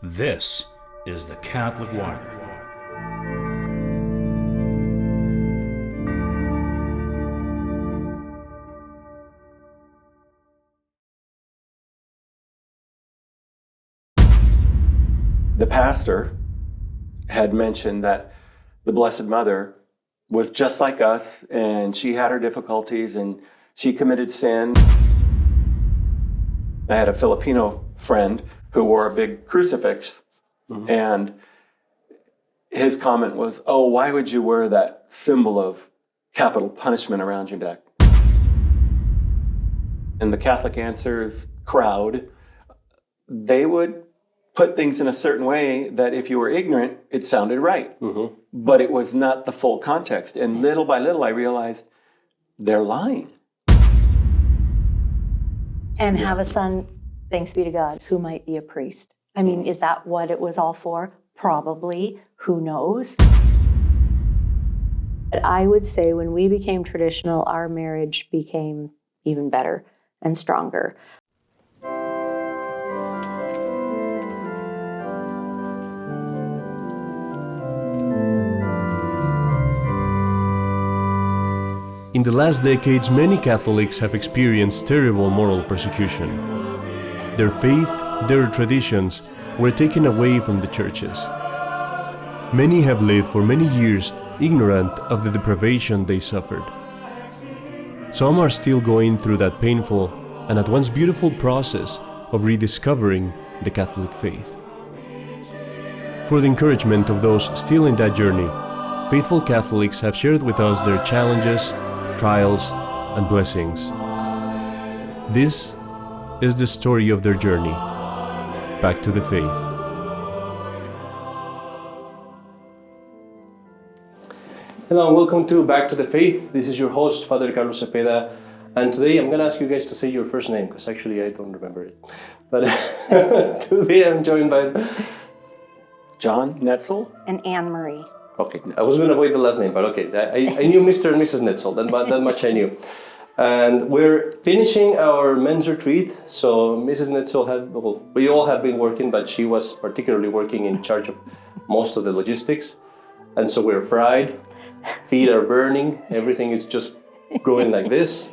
This is the Catholic Wire. The pastor had mentioned that the Blessed Mother was just like us, and she had her difficulties, and she committed sin. I had a Filipino friend who wore a big crucifix, and his comment was, "Oh, why would you wear that symbol of capital punishment around your neck?" And the Catholic Answers crowd, they would put things in a certain way that if you were ignorant, it sounded right. But it was not the full context. And little by little, I realized they're lying. And have a son, thanks be to God, who might be a priest. I mean, is that what it was all for? Probably. Who knows? But I would say when we became traditional, our marriage became even better and stronger. In the last decades, many Catholics have experienced terrible moral persecution. Their faith, their traditions were taken away from the churches. Many have lived for many years ignorant of the deprivation they suffered. Some are still going through that painful and at once beautiful process of rediscovering the Catholic faith. For the encouragement of those still in that journey, faithful Catholics have shared with us their challenges, trials, and blessings. This is the story of their journey back to the faith. Hello and welcome to Back to the Faith. This is your host, Father Carlos Cepeda, and today I'm going to ask you guys to say your first name, because actually I don't remember it. But today I'm joined by John Netzel? And Anne-Marie. Okay, I was going to avoid the last name, but okay. I knew Mr. and Mrs. Netzel, that much I knew. And we're finishing our men's retreat. So Mrs. Netzel we all have been working, but she was particularly working in charge of most of the logistics. And so we're fried, feet are burning, everything is just going like this.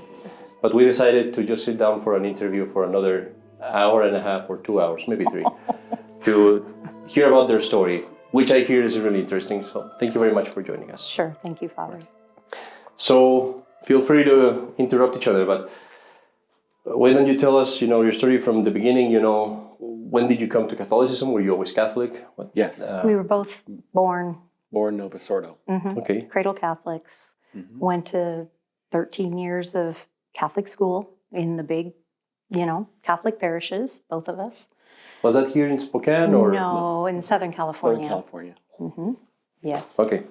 But we decided to just sit down for an interview for another hour and a half or 2 hours, maybe 3, to hear about their story, which I hear is really interesting. So thank you very much for joining us. Sure, thank you, Father. So feel free to interrupt each other, but why don't you tell us, your story from the beginning, when did you come to Catholicism? Were you always Catholic? Yes. We were both born Nova Sordo. Okay. cradle Catholics, went to 13 years of Catholic school in the big, Catholic parishes, both of us. Was that here in Spokane or? No, in Southern California. Southern California. Yes. Okay.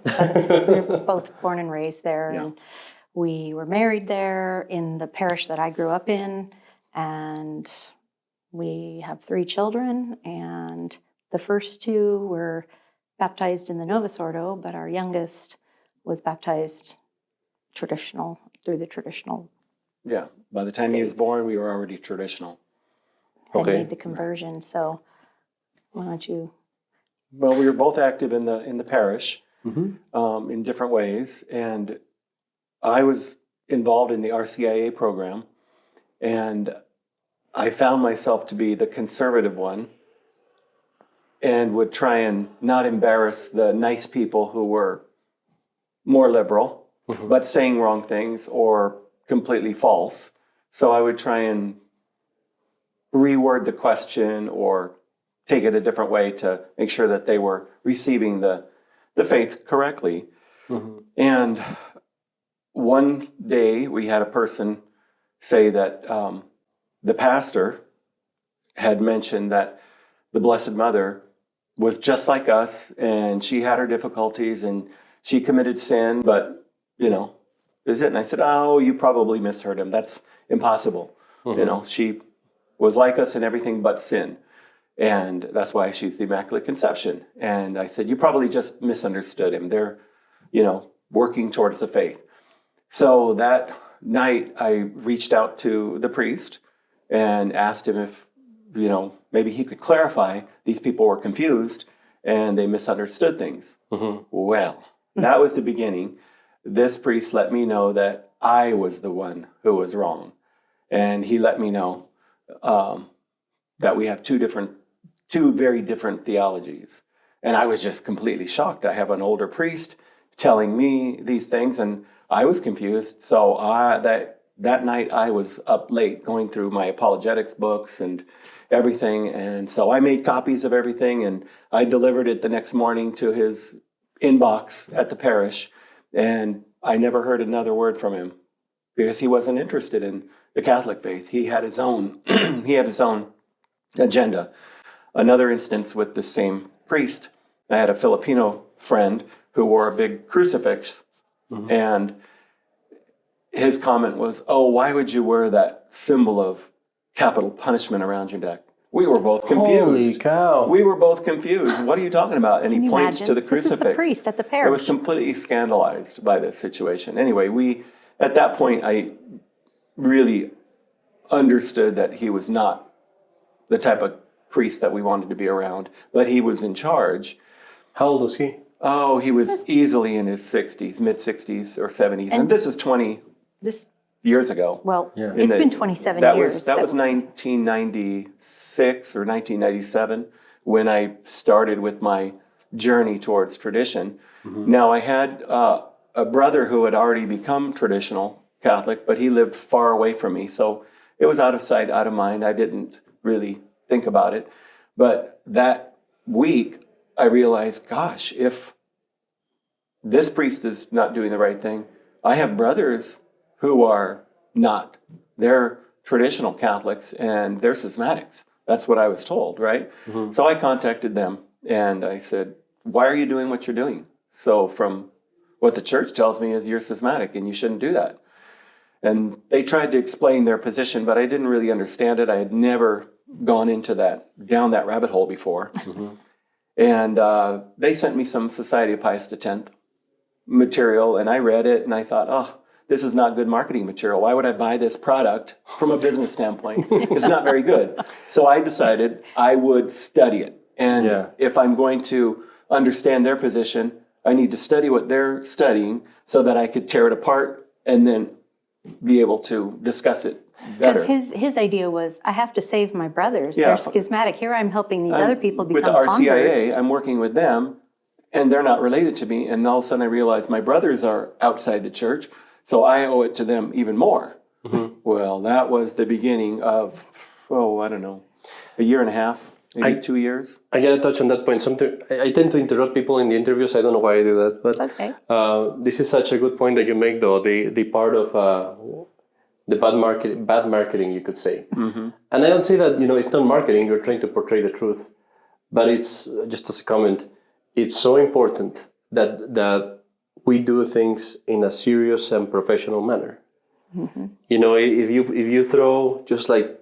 We were both born and raised there. Yeah. And we were married there in the parish that I grew up in. And we have 3 children. And the first 2 were baptized in the Novus Ordo, but our youngest was baptized through the traditional. Yeah. By the time he was born, we were already traditional. Had Okay. made the conversion. So why don't you? Well, we were both active in the parish in different ways, and I was involved in the RCIA program, and I found myself to be the conservative one, and would try and not embarrass the nice people who were more liberal, but saying wrong things or completely false. So I would try and reword the question or take it a different way to make sure that they were receiving the faith correctly. And one day we had a person say that the pastor had mentioned that the Blessed Mother was just like us, and she had her difficulties, and she committed sin, but, is it? And I said, "Oh, you probably misheard him. That's impossible. She was like us in everything but sin. And that's why she's the Immaculate Conception." And I said, "You probably just misunderstood him. They're, working towards the faith." So that night I reached out to the priest and asked him if maybe he could clarify. These people were confused and they misunderstood things. Well, that was the beginning. This priest let me know that I was the one who was wrong. And he let me know that we have two very different theologies. And I was just completely shocked. I have an older priest telling me these things, and I was confused. So that night I was up late going through my apologetics books and everything. And so I made copies of everything, and I delivered it the next morning to his inbox at the parish. And I never heard another word from him because he wasn't interested in the Catholic faith. He had his own, agenda. Another instance with the same priest, I had a Filipino friend who wore a big crucifix, and his comment was, "Oh, why would you wear that symbol of capital punishment around your neck?" We were both confused. Holy cow. We were both confused. What are you talking about? And Can he you points to imagine? the crucifix. This is the priest at the I was parish. completely scandalized by this situation. Anyway, at that point, I really understood that he was not the type of priest that we wanted to be around, but he was in charge. How old was he? Oh, he was easily in his 60s, mid-60s or 70s. And this is 20 This, years ago. well, Yeah. it's been 27 That years. was 1996 or 1997 when I started with my journey towards tradition. Now, I had a brother who had already become traditional Catholic, but he lived far away from me. So it was out of sight, out of mind. I didn't really think about it. But that week, I realized, gosh, if this priest is not doing the right thing, I have brothers who are not. They're traditional Catholics and they're schismatics. That's what I was told, right? So I contacted them and I said, why are you doing what you're doing? So from what the church tells me is you're schismatic and you shouldn't do that. And they tried to explain their position, but I didn't really understand it. I had never gone down that rabbit hole before. And they sent me some Society of Pius X material, and I read it, and I thought, oh, this is not good marketing material. Why would I buy this product from a business standpoint? It's not very good. So I decided I would study it. And if I'm going to understand their position, I need to study what they're studying so that I could tear it apart and then be able to discuss it better. Because his idea was, I have to save my brothers. Yeah. They're schismatic. Here I'm helping these other people become with the RCIA, converts. I'm working with them, and they're not related to me. And all of a sudden I realize my brothers are outside the church, so I owe it to them even more. Well, that was the beginning of, I don't know, a year and a half, maybe 2 years. I gotta touch on that point. I tend to interrupt people in the interviews. I don't know why I do that, but Okay. this is such a good point that you make, though. The part of the bad marketing, you could say. And I don't say that it's not marketing. You're trying to portray the truth, but it's just as a comment. It's so important that we do things in a serious and professional manner. If you throw just like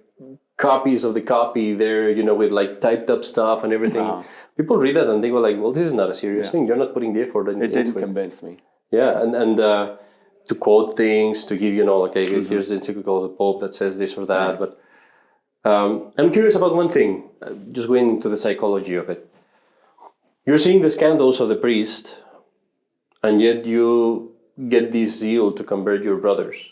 copies of the copy there, with like typed up stuff and everything, people read that and they go like, well, this is not a serious thing. You're not putting the effort into It didn't convince me. Yeah, and to quote things, to give, here's the encyclical of the Pope that says this or that. But I'm curious about one thing, just going into the psychology of it. You're seeing the scandals of the priest, and yet you get this zeal to convert your brothers.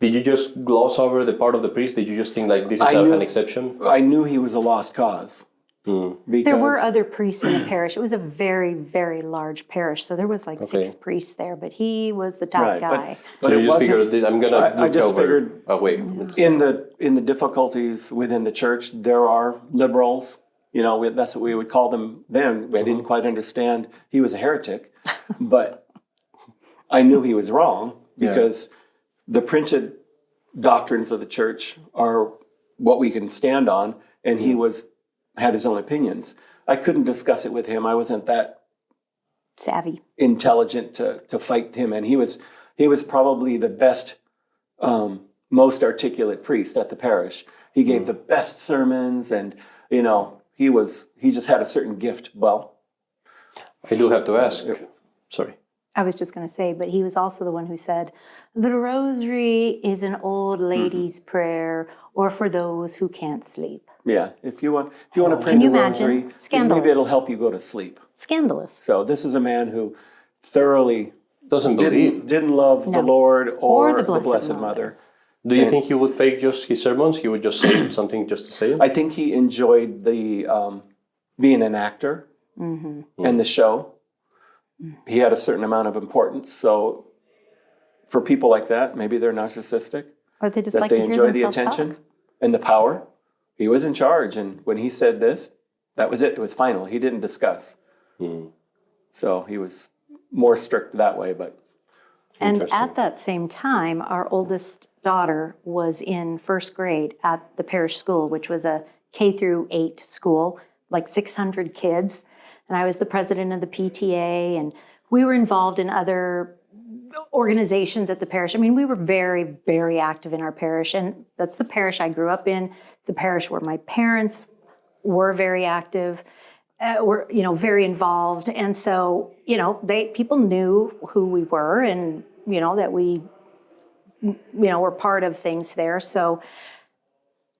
Did you just gloss over the part of the priest? Did you just think like this is an exception? I knew he was a lost cause. Because There were other priests in the parish. It was a very, very large parish. So there was like 6 priests there, but he was the top Right, guy. but So it you just wasn't. figured, I'm going I to just look figured away. in the difficulties within the church, there are liberals. That's what we would call them then. I didn't quite understand he was a heretic, but I knew he was wrong because the printed doctrines of the church are what we can stand on, and he had his own opinions. I couldn't discuss it with him. I wasn't that Savvy. intelligent to fight him, and he was probably the best, most articulate priest at the parish. He gave the best sermons, and he just had a certain gift. Well, I do have to ask. Sorry. I was just going to say, but he was also the one who said, the rosary is an old lady's prayer or for those who can't sleep. Yeah, if you want to pray Can you the imagine? rosary, Scandalous. maybe it'll help you go to sleep. Scandalous. So this is a man who thoroughly Doesn't believe. didn't love the No. Lord or the the Blessed Blessed Mother. Mother. Do you think he would fake just his sermons? He would just say something just to say it? I think he enjoyed the being an actor and the show. He had a certain amount of importance. So for people like that, maybe they're narcissistic, Or they just that like they to hear enjoy the themselves attention talk. and the power. He was in charge, and when he said this, that was it. It was final. He didn't discuss. So he was more strict that way, but And Interesting. at that same time, our oldest daughter was in first grade at the parish school, which was a K through 8 school, like 600 kids. And I was the president of the PTA, and we were involved in other organizations at the parish. I mean, we were very, very active in our parish, and that's the parish I grew up in. It's the parish where my parents were very active, were very involved, and so people knew who we were, and that we were part of things there. So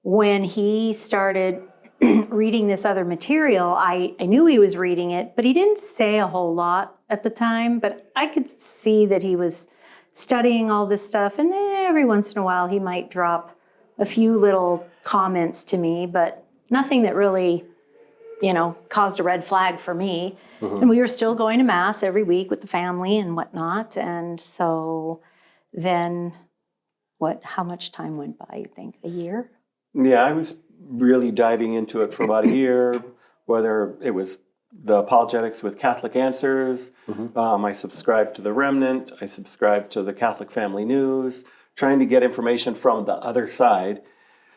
when he started reading this other material, I knew he was reading it, but he didn't say a whole lot at the time, but I could see that he was studying all this stuff, and every once in a while he might drop a few little comments to me, but nothing that really, caused a red flag for me. And we were still going to Mass every week with the family and whatnot. And so then how much time went by, you think? A year? yeah, I was really diving into it for about a year, whether it was the apologetics with Catholic Answers. I subscribed to the Remnant. I subscribed to the Catholic Family News, trying to get information from the other side.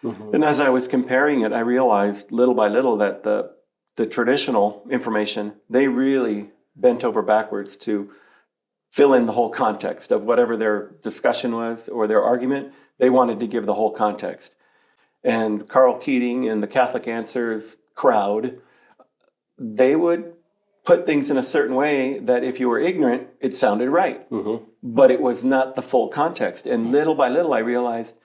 And as I was comparing it, I realized little by little that the traditional information, they really bent over backwards to fill in the whole context of whatever their discussion was or their argument. They wanted to give the whole context. And Carl Keating and the Catholic Answers crowd, they would put things in a certain way that if you were ignorant, it sounded right. But it was not the full context. And little by little, I realized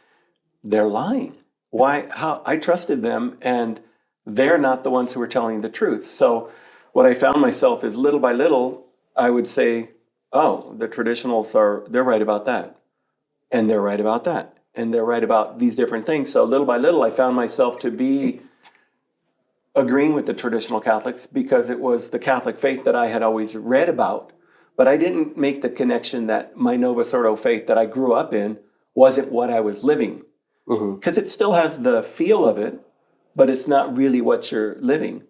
they're lying. Why? How? I trusted them, and they're not the ones who were telling the truth. So what I found myself is little by little, I would say, oh, the traditionals they're right about that. And they're right about that. And they're right about these different things. So little by little, I found myself to be agreeing with the traditional Catholics because it was the Catholic faith that I had always read about. But I didn't make the connection that my Novus Ordo faith that I grew up in wasn't what I was living. Because it still has the feel of it, but it's not really what you're living.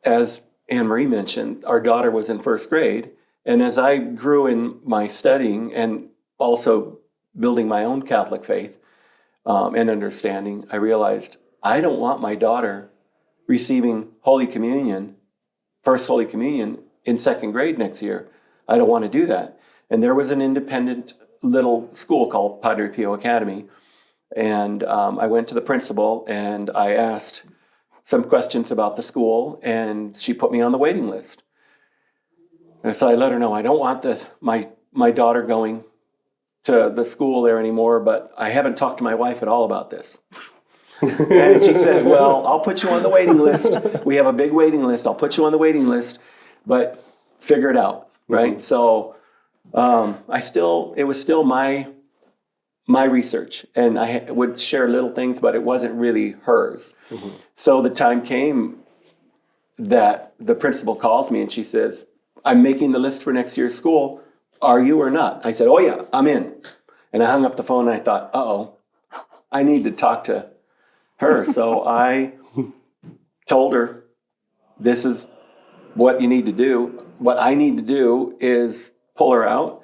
As Anne-Marie mentioned, our daughter was in first grade, and as I grew in my studying and also building my own Catholic faith and understanding, I realized I don't want my daughter receiving Holy Communion, First Holy Communion, in second grade next year. I don't want to do that. And there was an independent little school called Padre Pio Academy. And I went to the principal and I asked some questions about the school, and she put me on the waiting list. And so I let her know, I don't want my daughter going to the school there anymore, but I haven't talked to my wife at all about this. And she says, well, I'll put you on the waiting list. We have a big waiting list. I'll put you on the waiting list, but figure it out, right? So it was still my research, and I would share little things, but it wasn't really hers. So the time came that the principal calls me and she says, I'm making the list for next year's school. Are you or not? I said, oh yeah, I'm in. And I hung up the phone and I thought, I need to talk to her. So I told her, this is what you need to do. What I need to do is pull her out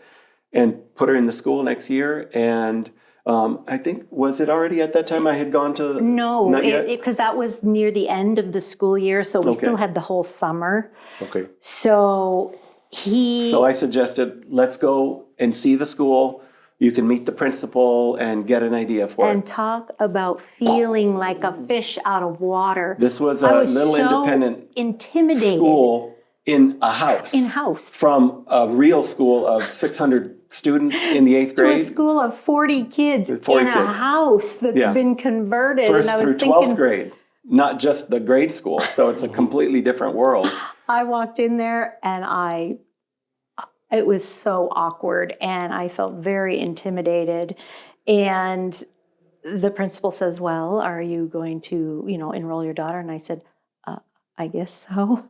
and put her in the school next year. And I think, was it already at that time I had gone to? No, Not yet? because that was near the end of the school year, so we Okay. still had the whole summer. Okay. So So I suggested, let's go and see the school. You can meet the principal and get an idea for and it. talk about feeling like a fish out of water. This was I a was little so independent intimidated. school in a house. In-house. From a real school of 600 students in the 8th To a grade. school of 40 kids 40 in a kids. house that's Yeah. been converted. First and I was through 12th grade, not just the grade school. So it's a completely different world. I walked in there and it was so awkward and I felt very intimidated. And the principal says, well, are you going to, enroll your daughter? And I said, I guess so.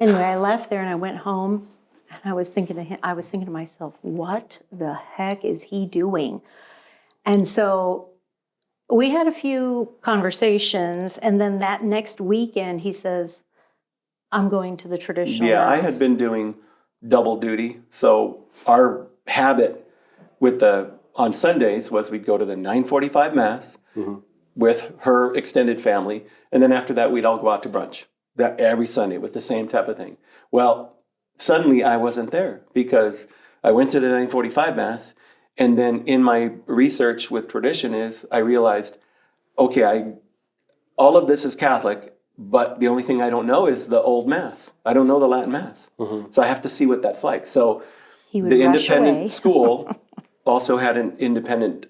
Anyway, I left there and I went home and I was thinking to myself, what the heck is he doing? And so we had a few conversations, and then that next weekend he says, I'm going to the traditional Yeah, I mass. had been doing double duty. So our habit on Sundays was we'd go to the 9:45 mass with her extended family, and then after that we'd all go out to brunch. That every Sunday was the same type of thing. Well, suddenly I wasn't there because I went to the 9:45 mass, and then in my research with tradition I realized, okay, all of this is Catholic, but the only thing I don't know is the old mass. I don't know the Latin mass. So I have to see what that's like. So He would the rush independent away. school also had an independent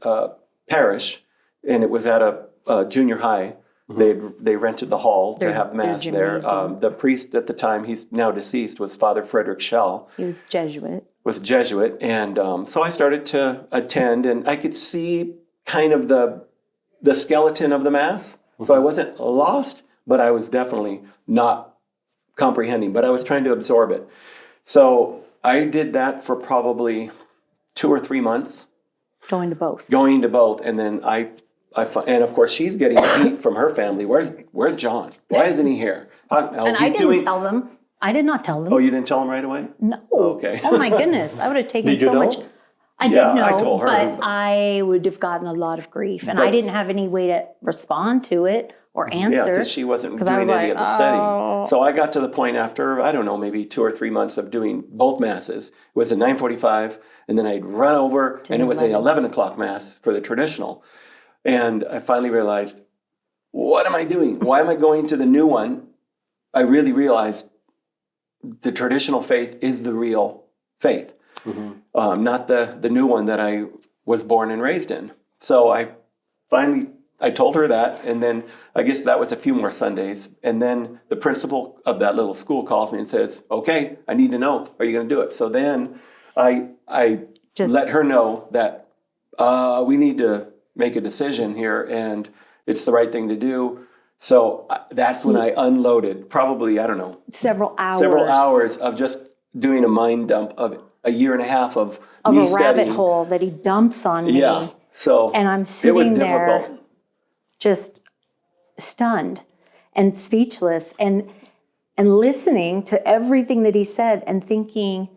parish, and it was at a junior high. They rented the hall to have mass there. gymnasium. The priest at the time, he's now deceased, was Father Frederick Schell, He was Jesuit. was a Jesuit. And so I started to attend, and I could see kind of the skeleton of the mass. So I wasn't lost, but I was definitely not comprehending, but I was trying to absorb it. So I did that for probably 2 or 3 months, Going to both. and then and of course she's getting heat from her family. Where's John? Why isn't he here? And I didn't tell them. I did not tell them. Oh, you didn't tell him right away? No. Okay. Oh my goodness. I would have taken Did you so know? much. I Yeah, did know, I told her, but but- I would have gotten a lot of grief. And But- I didn't have any way to respond to it or answer. Yeah, because she wasn't 'Cause I doing was any like, of the study. oh. So I got to the point after, I don't know, maybe 2 or 3 months of doing both masses. It was at 9:45, and then I'd run over, and it was an 11 o'clock mass for the traditional. And I finally realized, what am I doing? Why am I going to the new one? I really realized the traditional faith is the real faith, not the new one that I was born and raised in. So I told her that, and then I guess that was a few more Sundays. And then the principal of that little school calls me and says, okay, I need to know, are you going to do it? So then I Just- let her know that we need to make a decision here, and it's the right thing to do. So that's when I unloaded, probably, I don't know, several hours of just doing a mind dump of a year and a half of of me a rabbit studying. hole that he dumps on me. Yeah. So And I'm it was sitting there difficult. just stunned and speechless and listening to everything that he said and thinking,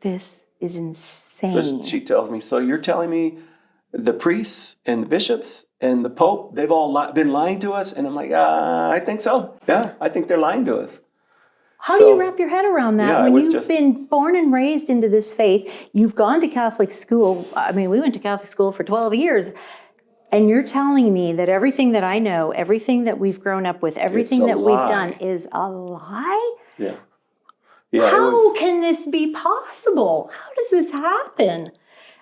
this is insane. So she tells me, so you're telling me the priests and the bishops and the Pope, they've all been lying to us? And I'm like, I think so. Yeah, I think they're lying to us. How do So, you wrap your head around that? yeah, I when was you've just- been born and raised into this faith, you've gone to Catholic school. I mean, we went to Catholic school for 12 years. And you're telling me that everything that I know, everything that we've grown up with, everything a that we've lie. done is a lie? Yeah. Yeah, How it was. can this be possible? How does this happen?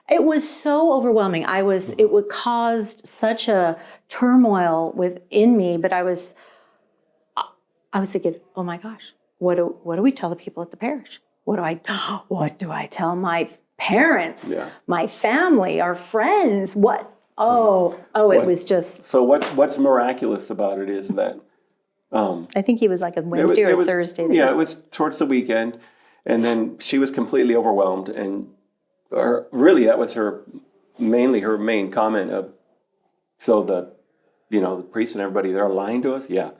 It was so overwhelming. It would caused such a turmoil within me, but I was thinking, oh my gosh, what do we tell the people at the parish? What do I tell my parents, Yeah. my family, our friends? What? It was just, So what's miraculous about it is that I think he was like a Wednesday it or was, Thursday. Yeah, it was towards the weekend, and then she was completely overwhelmed, and really that was her main comment of, so the priests and everybody, they're lying to us, yeah.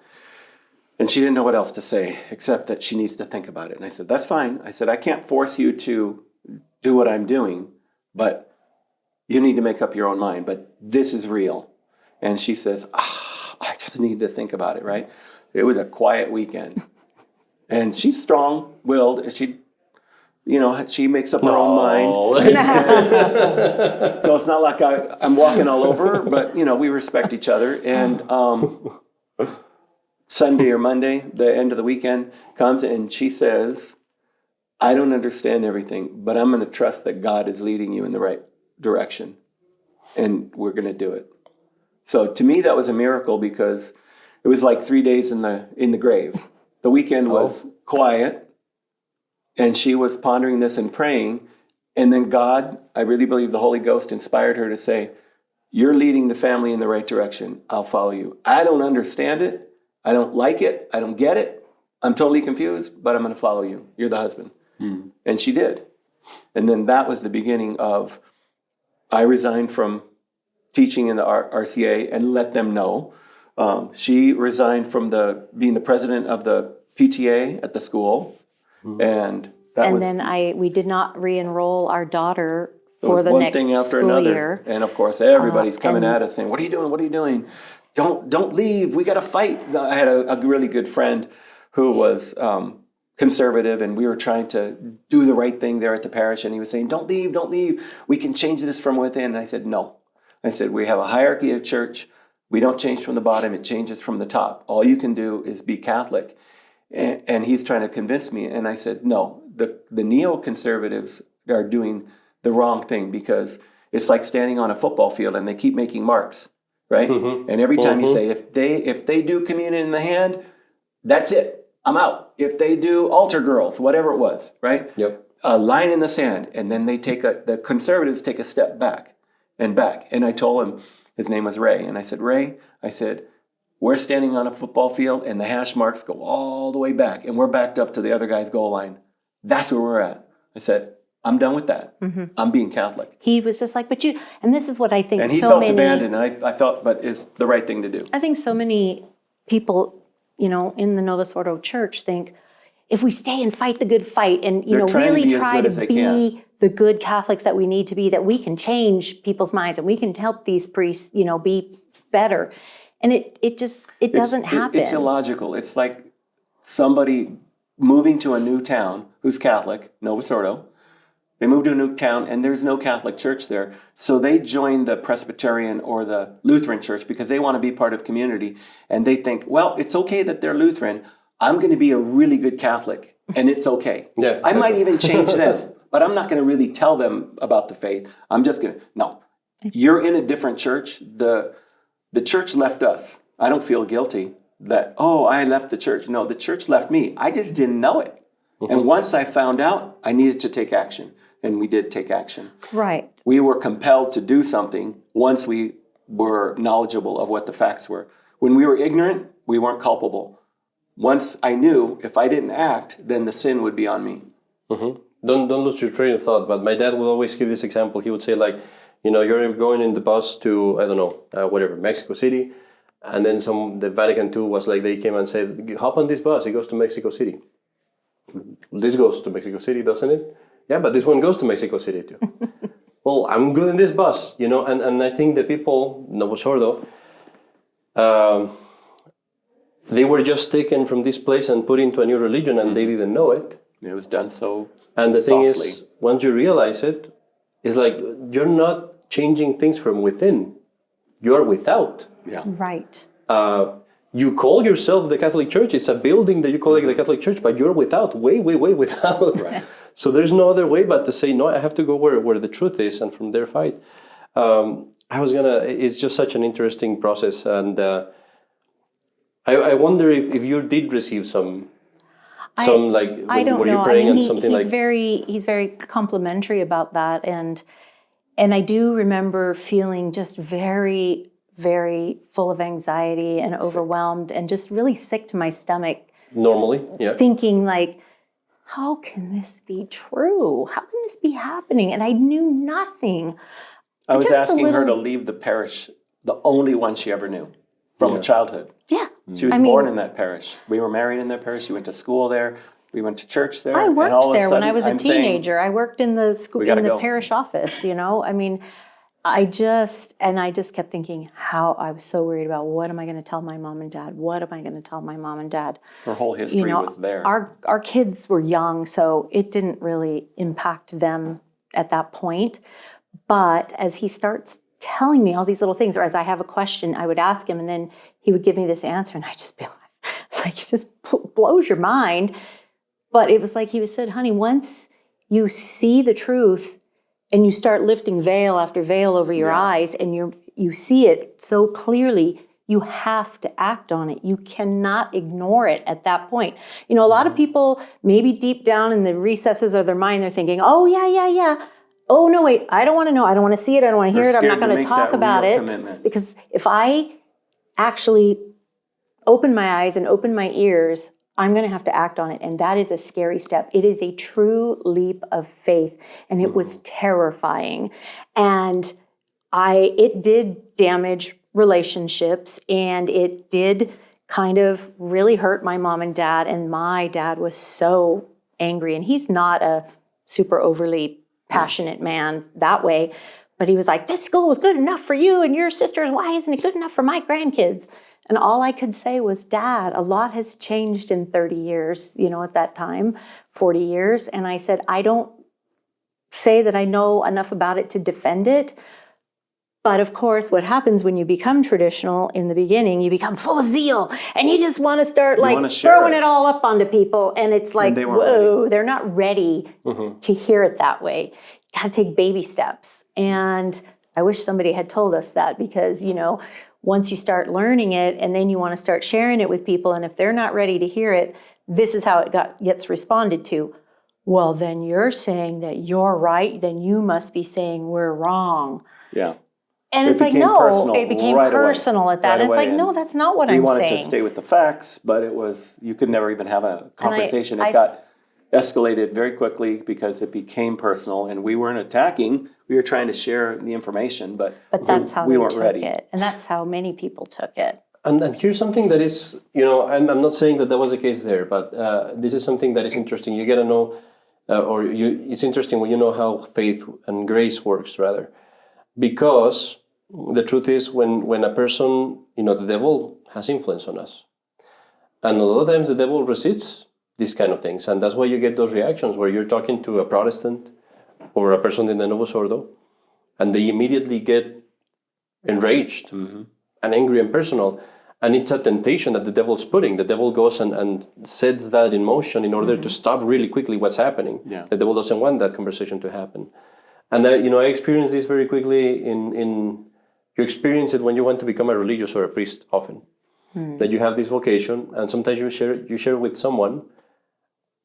And she didn't know what else to say except that she needs to think about it. And I said, that's fine. I said, I can't force you to do what I'm doing, but you need to make up your own mind. But this is real. And she says, I just need to think about it, right? It was a quiet weekend. And she's strong-willed. She makes up her own mind. So it's not like I'm walking all over her, but, we respect each other. And Sunday or Monday, the end of the weekend, comes and she says, I don't understand everything, but I'm going to trust that God is leading you in the right direction. And we're going to do it. So to me, that was a miracle because it was like 3 days in the grave. The weekend was quiet, and she was pondering this and praying. And then God, I really believe the Holy Ghost inspired her to say, you're leading the family in the right direction. I'll follow you. I don't understand it. I don't like it. I don't get it. I'm totally confused, but I'm going to follow you. You're the husband. And she did. And then that was the beginning of, I resigned from teaching in the RCA and let them know. She resigned from being the president of the PTA at the school. And that was... And then we did not re-enroll our daughter It for was the one next thing after school another. year. And of course, everybody's coming and- at us saying, what are you doing? What are you doing? Don't leave. We got to fight. I had a really good friend who was conservative, and we were trying to do the right thing there at the parish. And he was saying, don't leave, don't leave. We can change this from within. And I said, no. I said, we have a hierarchy of church. We don't change from the bottom. It changes from the top. All you can do is be Catholic. And he's trying to convince me. And I said, no, the neoconservatives are doing the wrong thing, because it's like standing on a football field and they keep making marks, right? And every time you say, if they do communion in the hand, that's it. I'm out. If they do altar girls, whatever it was, right? Yep. A line in the sand, and then they the conservatives take a step back. And I told him, his name was Ray, and I said, Ray, we're standing on a football field and the hash marks go all the way back, and we're backed up to the other guy's goal line. That's where we're at. I said, I'm done with that. I'm being Catholic. He was just like, and this is what I think And he so felt many... abandoned, and I felt, but it's the right thing to do. I think so many people, in the Novus Ordo Church think, if we stay and fight the good fight and, They're trying to really be as try good to as they be can. the good Catholics that we need to be, that we can change people's minds and we can help these priests, be better. And it doesn't happen. It's illogical. It's like somebody moving to a new town who's Catholic, Novus Ordo. They move to a new town and there's no Catholic church there. So they join the Presbyterian or the Lutheran church because they want to be part of community. And they think, well, it's okay that they're Lutheran. I'm going to be a really good Catholic, and it's okay. Yeah, I might even change this, but I'm not going to really tell them about the faith. I'm just going to, no. You're in a different church. The church left us. I don't feel guilty that, I left the church. No, the church left me. I just didn't know it. And once I found out, I needed to take action. And we did take action. Right. We were compelled to do something once we were knowledgeable of what the facts were. When we were ignorant, we weren't culpable. Once I knew if I didn't act, then the sin would be on me. Don't lose your train of thought. But my dad would always give this example. He would say, you're going in the bus to, I don't know, Mexico City. And then the Vatican II was like, they came and said, hop on this bus. It goes to Mexico City. This goes to Mexico City, doesn't it? Yeah, but this one goes to Mexico City too. Well, I'm good in this bus, and I think the people, Novus Ordo, they were just taken from this place and put into a new religion, and they didn't know it. It was done so And the softly. thing is, once you realize it, it's like you're not changing things from within. You're without. Yeah. Right. You call yourself the Catholic Church. It's a building that you call the Catholic Church, but you're without, way without. Right. So there's no other way but to say, no, I have to go where the truth is, and from there fight. It's just such an interesting process. And I wonder if you did receive some I don't were know. you praying and he's something like... he's very complimentary about that, and I do remember feeling just very, very full of anxiety and overwhelmed and just really sick to my stomach. Normally, yeah. Thinking like, how can this be true? How can this be happening? And I knew nothing. I was Just a asking her to little- leave the parish, the only one she ever knew from childhood. Yeah. She was born in that parish. We were married in that parish. She went to school there. We went to church there. I and worked all of a there when I sudden, was a I'm saying, teenager. I worked in the school, We gotta in the go. parish office, I mean, I just kept thinking how I was so worried about what am I going to tell my mom and dad? What am I going to tell my mom and dad? Her whole history was there. Our kids were young, so it didn't really impact them at that point. But as he starts telling me all these little things, or as I have a question, I would ask him, and then he would give me this answer, and I'd just be like, It's like, it just blows your mind. But it was like he said, honey, once you see the truth and you start lifting veil after veil over your eyes, and you see it so clearly, you have to act on it. You cannot ignore it at that point. You know, a lot of people, maybe deep down in the recesses of their mind, they're thinking, oh, yeah. Oh, no, wait, I don't want to know. I don't want to see it. I don't want to hear it. I'm not going to talk about it. Commitment. Because if I actually open my eyes and open my ears, I'm going to have to act on it. And that is a scary step. It is a true leap of faith. And it was terrifying. And it did damage relationships, and it did kind of really hurt my mom and dad. And my dad was so angry. And he's not a super overly passionate man that way. But he was like, this school was good enough for you and your sisters. Why isn't it good enough for my grandkids? And all I could say was, Dad, a lot has changed in 30 years, you know, at that time, 40 years. And I said, I don't say that I know enough about it to defend it. But of course, what happens when you become traditional in the beginning, you become full of zeal and you just want to start throwing it all up onto people. And it's like, whoa, they're not ready to hear it that way. You got to take baby steps. And I wish somebody had told us that, because, you know, once you start learning it and then you want to start sharing it with people, and if they're not ready to hear it, this is how it gets responded to. Well, then you're saying that you're right, then you must be saying we're wrong. Yeah. And it's like, no, it became personal at that. It's like, no, that's not what I'm saying. We wanted to stay with the facts, but you could never even have a conversation. It got escalated very quickly because it became personal, and we weren't attacking. We were trying to share the information, but that's how we weren't ready. It. And that's how many people took it. And here's something that is, you know, I'm not saying that was the case there, but this is something that is interesting. You got to know, it's interesting when you know how faith and grace works, rather. Because the truth is, when a person, you know, the devil has influence on us. And a lot of times the devil resists these kind of things. And that's why you get those reactions where you're talking to a Protestant or a person in the Novus Ordo, and they immediately get enraged and angry and personal. And it's a temptation that the devil's putting. The devil goes and sets that in motion in order to stop really quickly what's happening. Yeah. The devil doesn't want that conversation to happen. And I experienced this very quickly you experience it when you want to become a religious or a priest often. That you have this vocation, and sometimes you share with someone.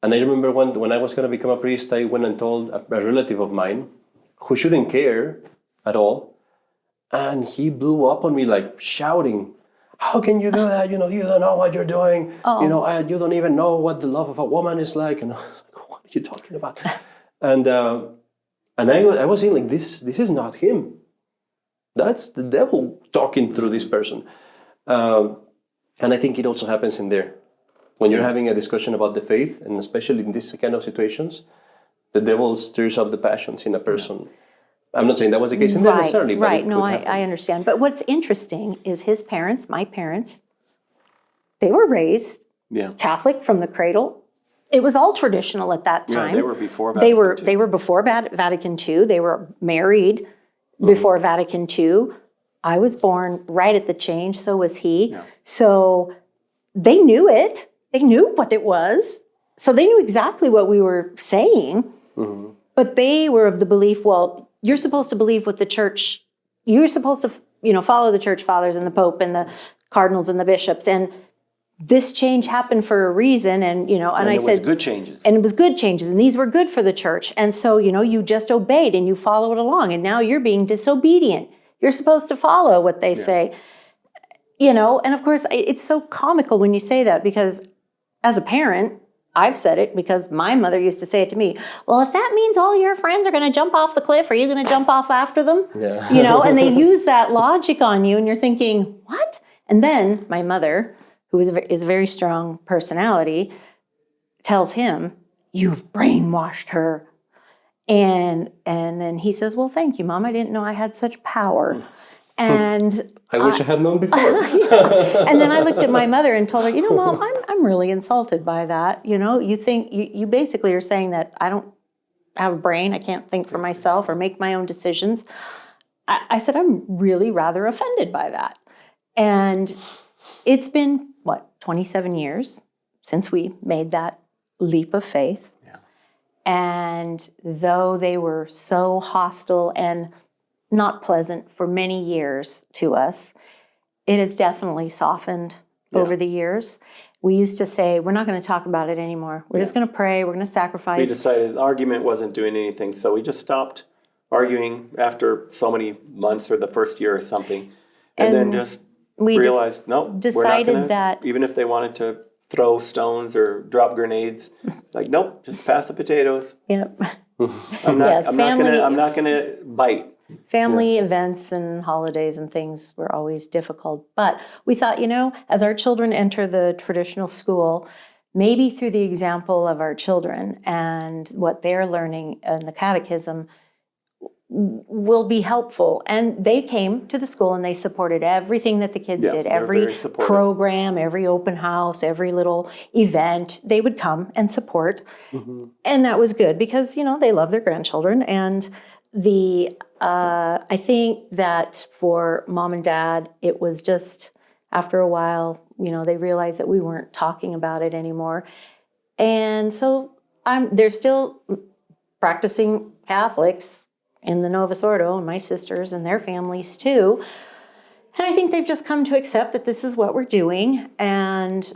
And I remember when I was going to become a priest, I went and told a relative of mine who shouldn't care at all. And he blew up on me like shouting, how can you do that? You know, you don't know what you're doing. You know, you don't even know what the love of a woman is like. And I was like, what are you talking about? And I was saying, like, this is not him. That's the devil talking through this person. And I think it also happens in there. When you're having a discussion about the faith, and especially in these kind of situations, the devil stirs up the passions in a person. I'm not saying that was the case in there necessarily. But right, no, I understand. But what's interesting is his parents, my parents, they were raised Catholic from the cradle. It was all traditional at that time. Yeah, they were before Vatican II. They were before Vatican II. They were married before Vatican II. I was born right at the change, so was he. Yeah. So they knew it. They knew what it was. So they knew exactly what we were saying. But they were of the belief, well, you're supposed to believe what the church, you're supposed to, follow the church fathers and the Pope and the cardinals and the bishops. And this change happened for a reason. And I said, it was good changes. And it was good changes. And these were good for the church. And so, you just obeyed and you followed along. And now you're being disobedient. You're supposed to follow what they say. And of course, it's so comical when you say that, because as a parent, I've said it because my mother used to say it to me. Well, if that means all your friends are going to jump off the cliff, are you going to jump off after them? Yeah. And they use that logic on you and you're thinking, what? And then my mother, who is a very strong personality, tells him, you've brainwashed her. And then he says, well, thank you, Mom. I didn't know I had such power. And I wish I had known before. And then I looked at my mother and told her, Mom, I'm really insulted by that. You think you basically are saying that I don't have a brain, I can't think for myself or make my own decisions. I said, I'm really rather offended by that. And it's been, 27 years since we made that leap of faith. Yeah. And though they were so hostile and not pleasant for many years to us, it has definitely softened over the years. We used to say, we're not going to talk about it anymore. We're just going to pray. We're going to We sacrifice. decided the argument wasn't doing anything, so we just stopped arguing after so many months or the first year or something. And then just we realized, no, we're not decided going to, that even if they wanted to throw stones or drop grenades, like, nope, just pass the potatoes. yep, I'm not, Yes, I'm not going to bite. family events and holidays and things were always difficult. But we thought, as our children enter the traditional school, maybe through the example of our children and what they're learning in the catechism will be helpful. And they came to the school and they supported everything that the kids did, they're very every supportive. program, every open house, every little event. They would come and support. And that was good because, they love their grandchildren. And I think that for mom and dad, it was just after a while, they realized that we weren't talking about it anymore. And so they're still practicing Catholics in the Novus Ordo, and my sisters and their families too. And I think they've just come to accept that this is what we're doing. And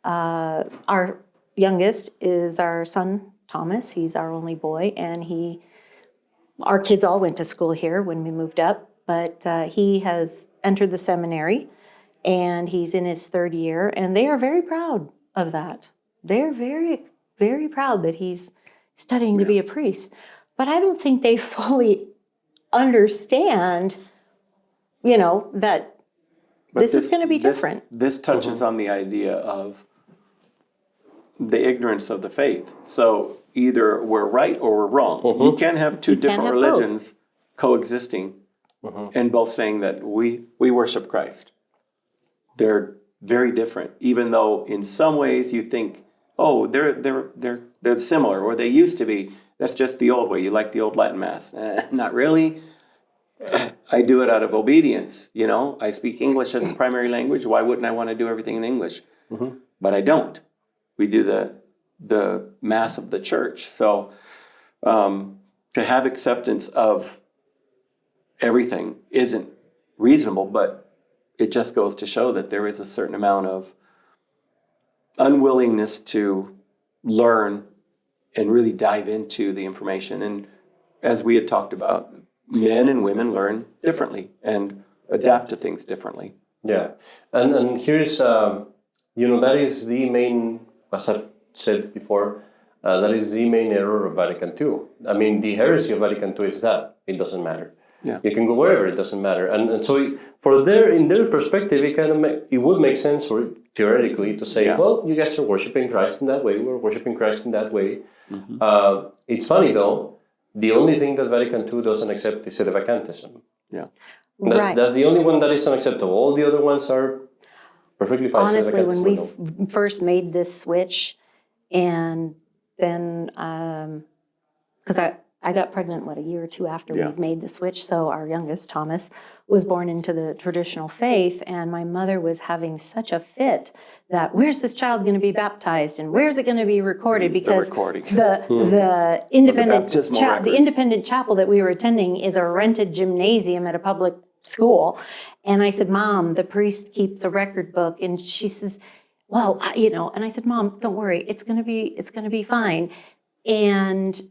our youngest is our son, Thomas. He's our only boy, and our kids all went to school here when we moved up, but he has entered the seminary, and he's in his third year, and they are very proud of that. They're very, very proud that he's studying to be a priest. But I don't think they fully understand, that But this is going to be different. This touches on the idea of the ignorance of the faith. So either we're right or we're wrong. You can't have two different have both. religions coexisting and both saying that we worship Christ. They're very different, even though in some ways you think, oh, they're similar, or they used to be. That's just the old way. You like the old Latin Mass. Not really. I do it out of obedience. I speak English as a primary language. Why wouldn't I want to do everything in English? But I don't. We do the Mass of the Church. So to have acceptance of everything isn't reasonable, but it just goes to show that there is a certain amount of unwillingness to learn and really dive into the information. And as we had talked about, men and women learn differently and adapt to things differently. Yeah, and here's, that is the main, as I've said before, that is the main error of Vatican II. I mean, the heresy of Vatican II is that it doesn't matter. Yeah. You can go wherever, it doesn't matter. And so in their perspective, it would make sense theoretically to say, well, you guys are worshiping Christ in that way, we're worshiping Christ in that way. It's funny though, the only thing that Vatican II doesn't accept is sedevacantism. Yeah. That's the only one that is unacceptable. All the other ones are perfectly fine. Honestly, when we Sedevacantism, first made this switch, and then, because I got pregnant, a year or two after we made the switch. So our youngest, Thomas, was born into the traditional faith, and my mother was having such a fit that where's this child going to be baptized and where's it going to be recorded? Because the independent chapel that we were attending is a rented gymnasium at a public school. And I said, Mom, the priest keeps a record book. And she says, well, and I said, Mom, don't worry, it's going to be fine. And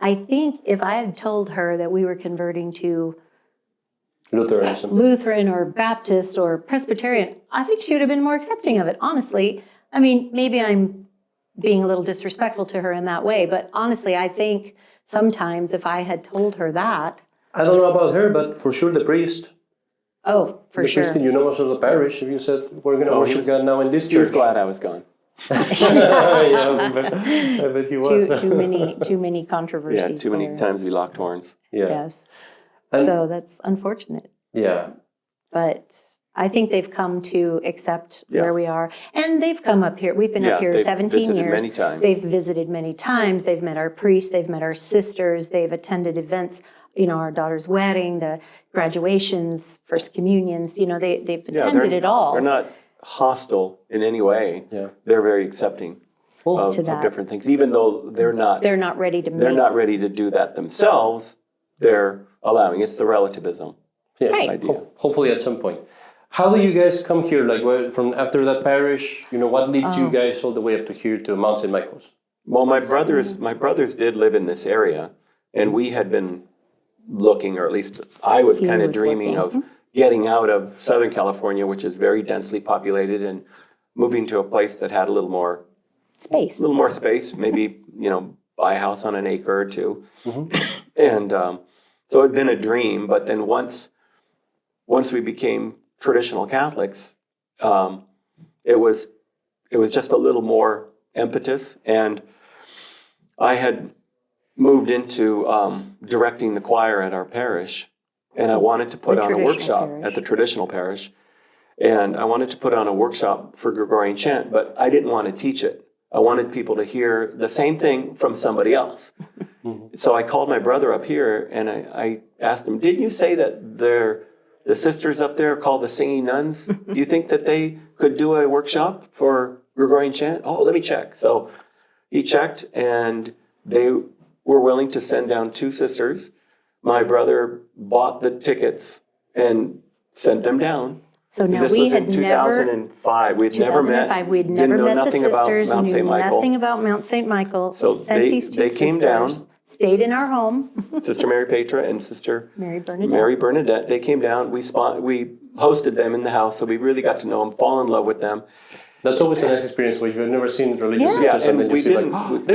I think if I had told her that we were converting to Lutheran or Baptist or Presbyterian, I think she would have been more accepting of it, honestly. I mean, maybe I'm being a little disrespectful to her in that way, but honestly, I think sometimes if I had told her that. I don't know about her, but for sure the priest. Oh, for sure. The priest in of the parish, if you said, we're going to worship God now in this church. He was glad I was gone. I bet he was. Too many controversies. Yeah, too many times we locked horns. Yeah. Yes. So that's unfortunate. Yeah. But I think they've come to accept where we are. And they've come up here. We've been up here 17 years. Many times. They've visited many times. They've met our priests. They've met our sisters. They've attended events, our daughter's wedding, the graduations, first communions. They've attended it all. They're not hostile in any way. Yeah. They're very accepting of To that. different things, even though they're not ready to they're make. not ready to do that themselves. They're allowing. It's the relativism. Yeah, Right. idea. hopefully at some point. How do you guys come here? Like from after that parish, what leads you guys all the way up to here to Mount St. Michael's? Well, my brothers did live in this area, and we had been looking, or at least I was He kind of was dreaming looking. of getting out of Southern California, which is very densely populated, and moving to a place that had a little more Space. space, maybe, buy a house on an acre or two. And so it'd been a dream, but then once we became traditional Catholics, it was just a little more impetus. And I had moved into directing the choir at our parish, and I wanted to put The on a traditional workshop parish. at the traditional parish. And I wanted to put on a workshop for Gregorian chant, but I didn't want to teach it. I wanted people to hear the same thing from somebody else. So I called my brother up here, and I asked him, didn't you say that the sisters up there called the singing nuns? Do you think that they could do a workshop for Gregorian chant? Oh, let me check. So he checked, and they were willing to send down 2 sisters. My brother bought the tickets and sent them down. So now This we was had in never. 2005. We'd never met. 2005, we had Didn't never know met the nothing about sisters, Mount knew St. Michael. nothing about Mount St. Michael. So sent these 2 they came down. sisters, stayed in our home, Sister Mary Petra and Sister Mary Bernadette. Mary Bernadette. They came down. We hosted them in the house, so we really got to know them, fall in love with them. That's always a nice experience where you've never seen religious Yeah. sisters, Yeah, and then you we see didn't-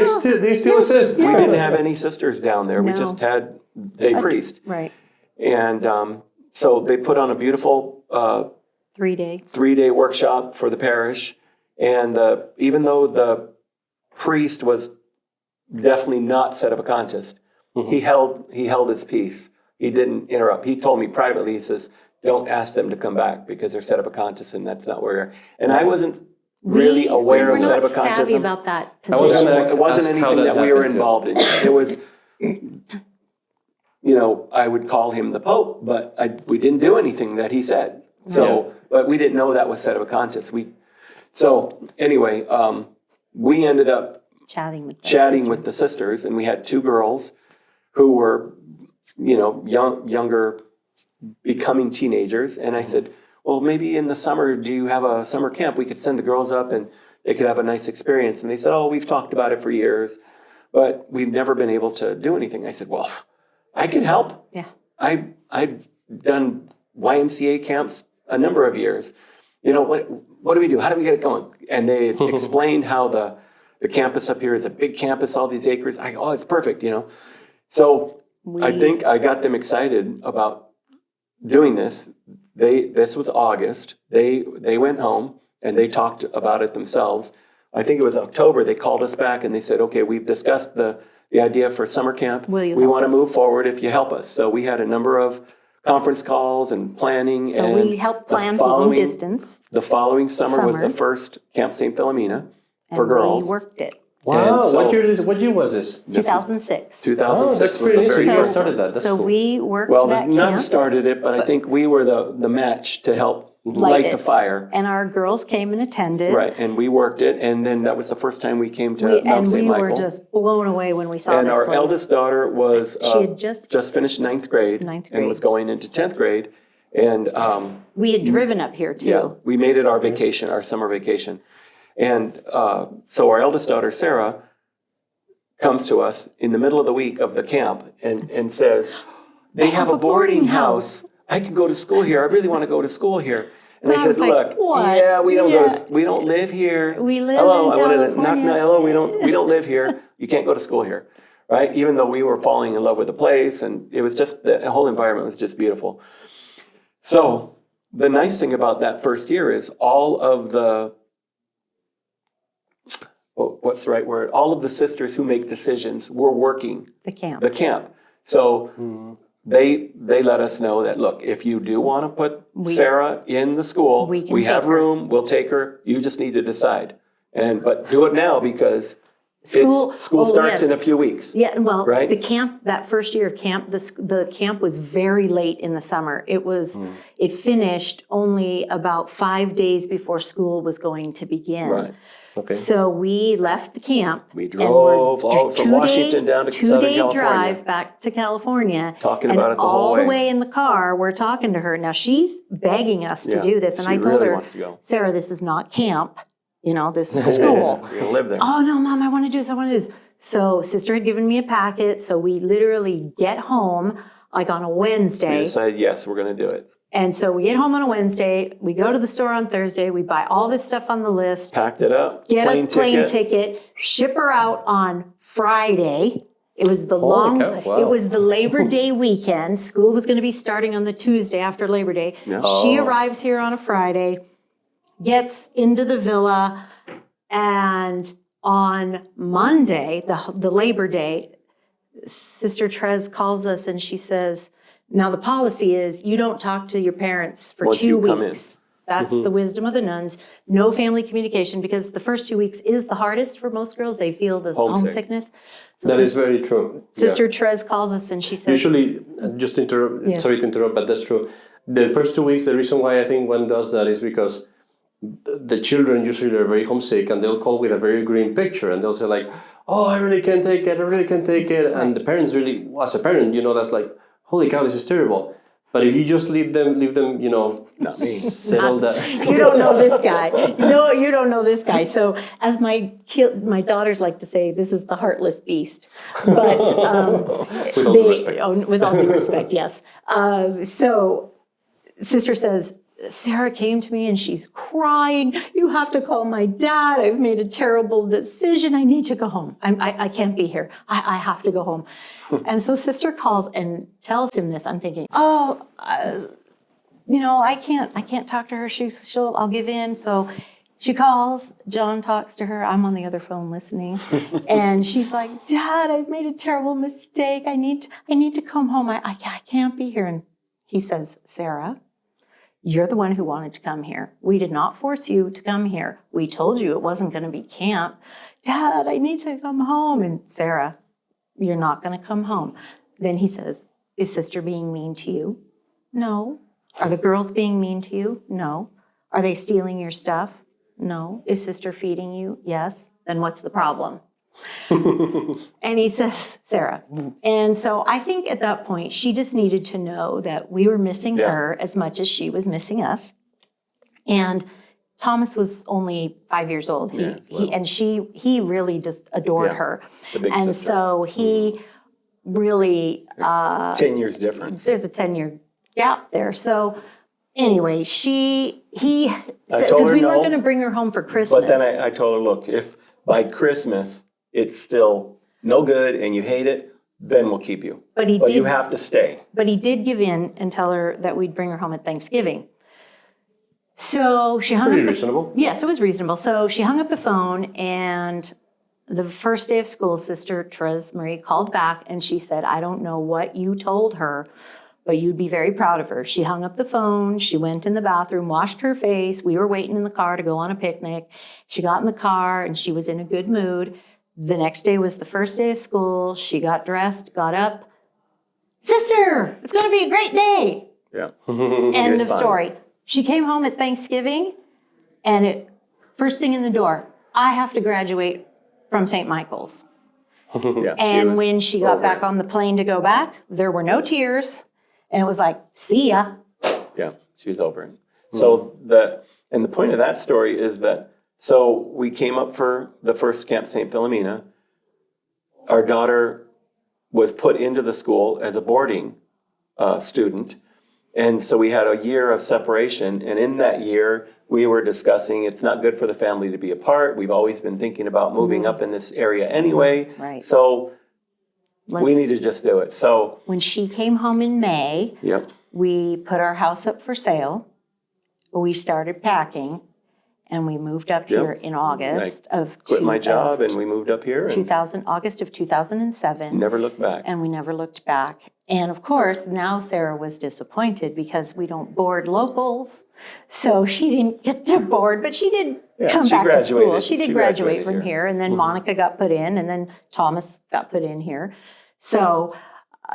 they still exist. We didn't have any sisters down there. We No. just had a priest. Right. And so they put on a beautiful 3 days. 3-day workshop for the parish. And even though the priest was definitely not sedevacantist, he held his peace. He didn't interrupt. He told me privately, he says, don't ask them to come back because they're sedevacantists, and that's not where we're. And I wasn't really aware of We're not savvy sedevacantism. about that I was position. gonna It wasn't ask how anything that we were happened, too. involved in. It was, I would call him the Pope, but we didn't do anything that he said. So, but we didn't know that was sedevacantist. So anyway, we ended up Chatting with chatting with the sisters, and we had 2 girls who were, younger, becoming teenagers. And I said, well, maybe in the summer, do you have a summer camp? We could send the girls up and they could have a nice experience. And they said, oh, we've talked about it for years, but we've never been able to do anything. I said, well, I could help. Yeah. I've done YMCA camps a number of years. What do we do? How do we get it going? And they explained how the campus up here is a big campus, all these acres. It's perfect, So I think I got them excited about doing this. This was August. They went home and they talked about it themselves. I think it was October. They called us back and they said, okay, we've discussed the idea for summer camp. Will you we help want to us? move forward if you help us. So we had a number of conference calls and planning. So and we helped the plan long distance. The following summer was the Summer. first Camp St. Philomena for And girls. we worked it. Wow, And so- what year was this? 2006. 2006 that's was pretty the very neat. You first started one. that. That's So cool. we worked Well, the that nuns camp. started it, but I think we were the match to help light the it. fire. And our girls came and attended. Right, and we worked it, and then that was the first time we came to Mount And St. we Michael. were just blown away when we saw And this our place. eldest daughter was She had just finished ninth grade, Ninth and was grade. going into 10th grade. And We had driven up here too. yeah, we made it our vacation, our summer vacation. And so our eldest daughter, Sarah, comes to us in the middle of the week of the camp and says, they have a boarding house. I can go to school here. I really want to go to school here. And I I said, was like, look, "What? yeah, we don't Yeah. we don't live here. We live hello, in I wanted to knock, California." hello, we don't live here. You can't go to school here. Right? Even though we were falling in love with the place, and it was just, the whole environment was just beautiful. So the nice thing about that first year is all of the, what's the right word? All of the sisters who make decisions were working The camp. the camp. So they let us know that, look, if you do want to put Sarah in the school, We can we have take her. room, we'll take her. You just need to decide. But do it now because School starts yes. in a few weeks. Yeah, well, Right? the camp, that first year of camp, the camp was very late in the summer. It finished only about 5 days before school was going to begin. Right. Okay. So we left the camp. We and drove we're all from Washington down to Southern 2-day California. drive back to California. Talking and about it the whole all way. the way in the car, we're talking to her. Now she's begging us to Yeah, do this. And she I told really her, wants to go. Sarah, this is not camp. This is school. You're gonna live there. Oh no, Mom, I want to do this. I want to do this. So sister had given me a packet. So we literally get home like on a We Wednesday. decided, yes, we're gonna do it. And so we get home on a Wednesday. We go to the store on Thursday. We buy all this stuff on the list. Packed it up. Get plane a plane ticket. ticket. Ship her out on Friday. It was the Holy cow, wow. It was the Labor Day weekend. School was going to be starting on the Tuesday after Labor Day. Yeah. She arrives here on a Friday, gets into the villa, and on Monday, the Labor Day, Sister Trez calls us and she says, now the policy is you don't talk to your parents for Once 2 you come weeks. That's the wisdom of the nuns. No family communication because the first 2 weeks is the hardest for most girls. They feel the Homesick. homesickness. So That is very true. Sister Trez calls us and she says, Usually, just to interrupt, Yes. sorry to interrupt, but that's true. The first 2 weeks, the reason why I think one does that is because the children usually are very homesick and they'll call with a very green picture and they'll say like, oh, I really can't take it, I really can't take it. And the parents really, as a parent, that's like, holy cow, this is terrible. But if you just leave them, Not me. settle that. you don't know this guy. You don't know this guy. So as my daughters like to say, this is the heartless beast. But With all due respect. with all due respect, yes. So sister says, Sarah came to me and she's crying. You have to call my dad. I've made a terrible decision. I need to go home. I can't be here. I have to go home. And so sister calls and tells him this. I'm thinking, I can't talk to her. I'll give in. So she calls. John talks to her. I'm on the other phone listening. And she's like, Dad, I've made a terrible mistake. I need to come home. I can't be here. And he says, Sarah, you're the one who wanted to come here. We did not force you to come here. We told you it wasn't going to be camp. Dad, I need to come home. And Sarah, you're not going to come home. Then he says, is sister being mean to you? No. Are the girls being mean to you? No. Are they stealing your stuff? No. Is sister feeding you? Yes. Then what's the problem? And he says, Sarah. And so I think at that point, she just needed to know that we were missing her as much as she was missing us. And Thomas was only 5 years old. He really just adored her. The big and sister. so he really 10 years difference. there's a 10-year gap there. So anyway, he said, told because her we weren't no, going to bring her home for Christmas. But then I told her, look, if by Christmas it's still no good and you hate it, then we'll keep you. But you have to stay. But he did give in and tell her that we'd bring her home at Thanksgiving. So she hung Pretty up. reasonable. Yes, it was reasonable. So she hung up the phone, and the first day of school, Sister Trez Marie called back and she said, I don't know what you told her, but you'd be very proud of her. She hung up the phone. She went in the bathroom, washed her face. We were waiting in the car to go on a picnic. She got in the car and she was in a good mood. The next day was the first day of school. She got dressed, got up. Sister, it's going to be a great day. Yeah. End of fine. story. She came home at Thanksgiving, and first thing in the door, I have to graduate from St. Michael's. Yeah, And when she got over back it. on the plane to go back, there were no tears, and it was like, see ya. Yeah, she was over it. So the point of that story is that, so we came up for the first Camp St. Philomena. Our daughter was put into the school as a boarding student. And so we had a year of separation. And in that year, we were discussing it's not good for the family to be apart. We've always been thinking about moving up in this area anyway. Right. So we Let's- need to just do it. So, When she came home in May, yep. we put our house up for sale. We started packing. and we moved up here in August of Quit my job and we moved up here and August of 2007. never looked back. And we never looked back. And of course, now Sarah was disappointed because we don't board locals. So she didn't get to board, but she did come she back to school. graduated. She did She graduate graduated from here. here. And then Monica got put in, and then Thomas got put in here. So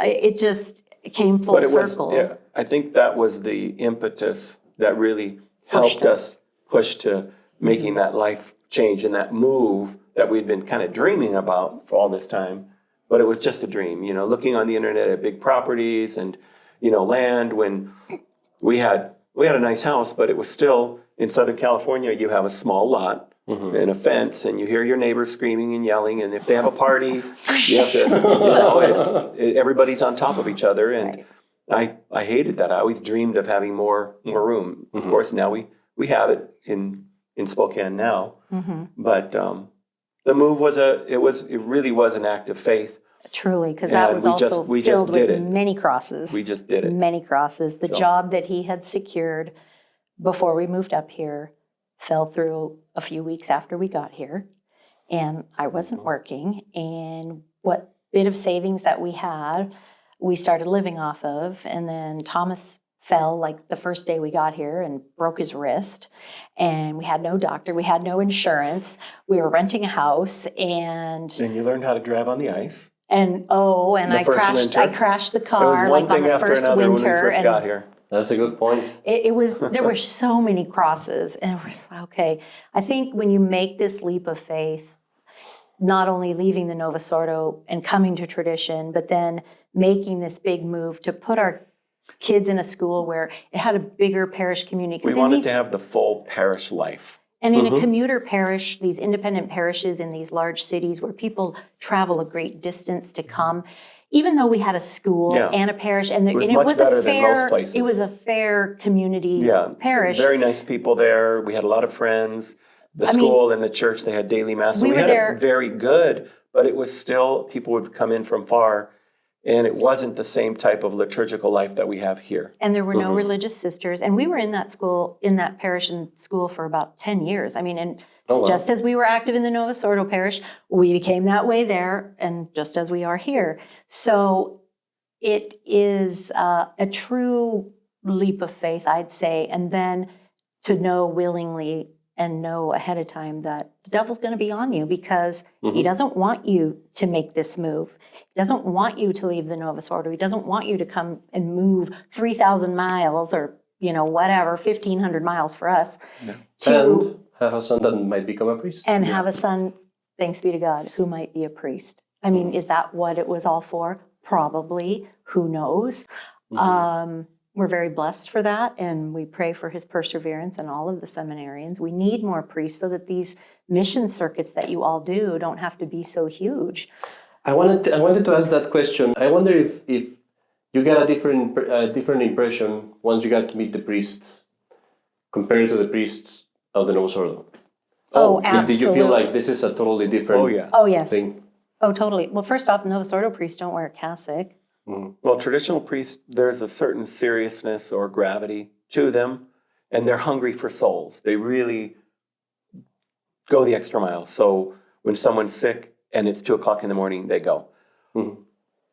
it just came full But it was, circle. I think that was the impetus that really helped us push to making that life change and that move that we'd been kind of dreaming about for all this time. But it was just a dream, looking on the internet at big properties and, land when we had a nice house, but it was still in Southern California, you have a small lot and a fence and you hear your neighbors screaming and yelling. And if they have a party, you have to, everybody's on top of each other. And I hated that. I always dreamed of having more room. Of course, now we have it in Spokane now. But the move it really was an act of faith. Truly, because that And was we also just- we filled just did with it. many crosses. We just did it. Many crosses. The job that he had secured before we moved up here fell through a few weeks after we got here. And I wasn't working. And what bit of savings that we had, we started living off of. And then Thomas fell like the first day we got here and broke his wrist. And we had no doctor. We had no insurance. We were renting a house. And And you learned how to drive on the ice. and The I first crashed. winter? I crashed the It was car one like on thing the after first another winter, when we first and got here. That's a good point. it was. There were so many crosses, and we're just like, okay. I think when you make this leap of faith, not only leaving the Nova Sordo and coming to tradition, but then making this big move to put our kids in a school where it had a bigger parish community. 'Cause We in wanted these- to have the full parish life. And in a commuter parish, these independent parishes in these large cities where people travel a great distance to come, even though we had a school Yeah. and a parish, and was it much was better a than fair, most places. it was a fair community Yeah, parish. very nice people there. We had a lot of friends. The school and the church, they had daily mass. So we we were had there- it very good, but it was still, people would come in from far, and it wasn't the same type of liturgical life that we have here. And there were no religious sisters. And we were in that school, in that parish and school for about 10 years. I mean, and Oh, wow. just as we were active in the Nova Sordo parish, we became that way there, and just as we are here. So it is a true leap of faith, I'd say. And then to know willingly and know ahead of time that the devil's going to be on you because he doesn't want you to make this move. He doesn't want you to leave the Nova Sordo. He doesn't want you to come and move 3,000 miles or, whatever, 1,500 miles for us to And have a son that might become a priest. and have a son, thanks be to God, who might be a priest. I mean, is that what it was all for? Probably. Who knows? We're very blessed for that, and we pray for his perseverance and all of the seminarians. We need more priests so that these mission circuits that you all do don't have to be so huge. I wanted to ask that question. I wonder if you got a different impression once you got to meet the priests compared to the priests of the Nova Sordo. Oh, Did you absolutely. feel like this is a totally different Oh, yeah. Oh, yes. thing? Oh, totally. Well, first off, Nova Sordo priests don't wear a cassock. Well, traditional priests, there's a certain seriousness or gravity to them, and they're hungry for souls. They really go the extra mile. So when someone's sick and it's 2:00 in the morning, they go.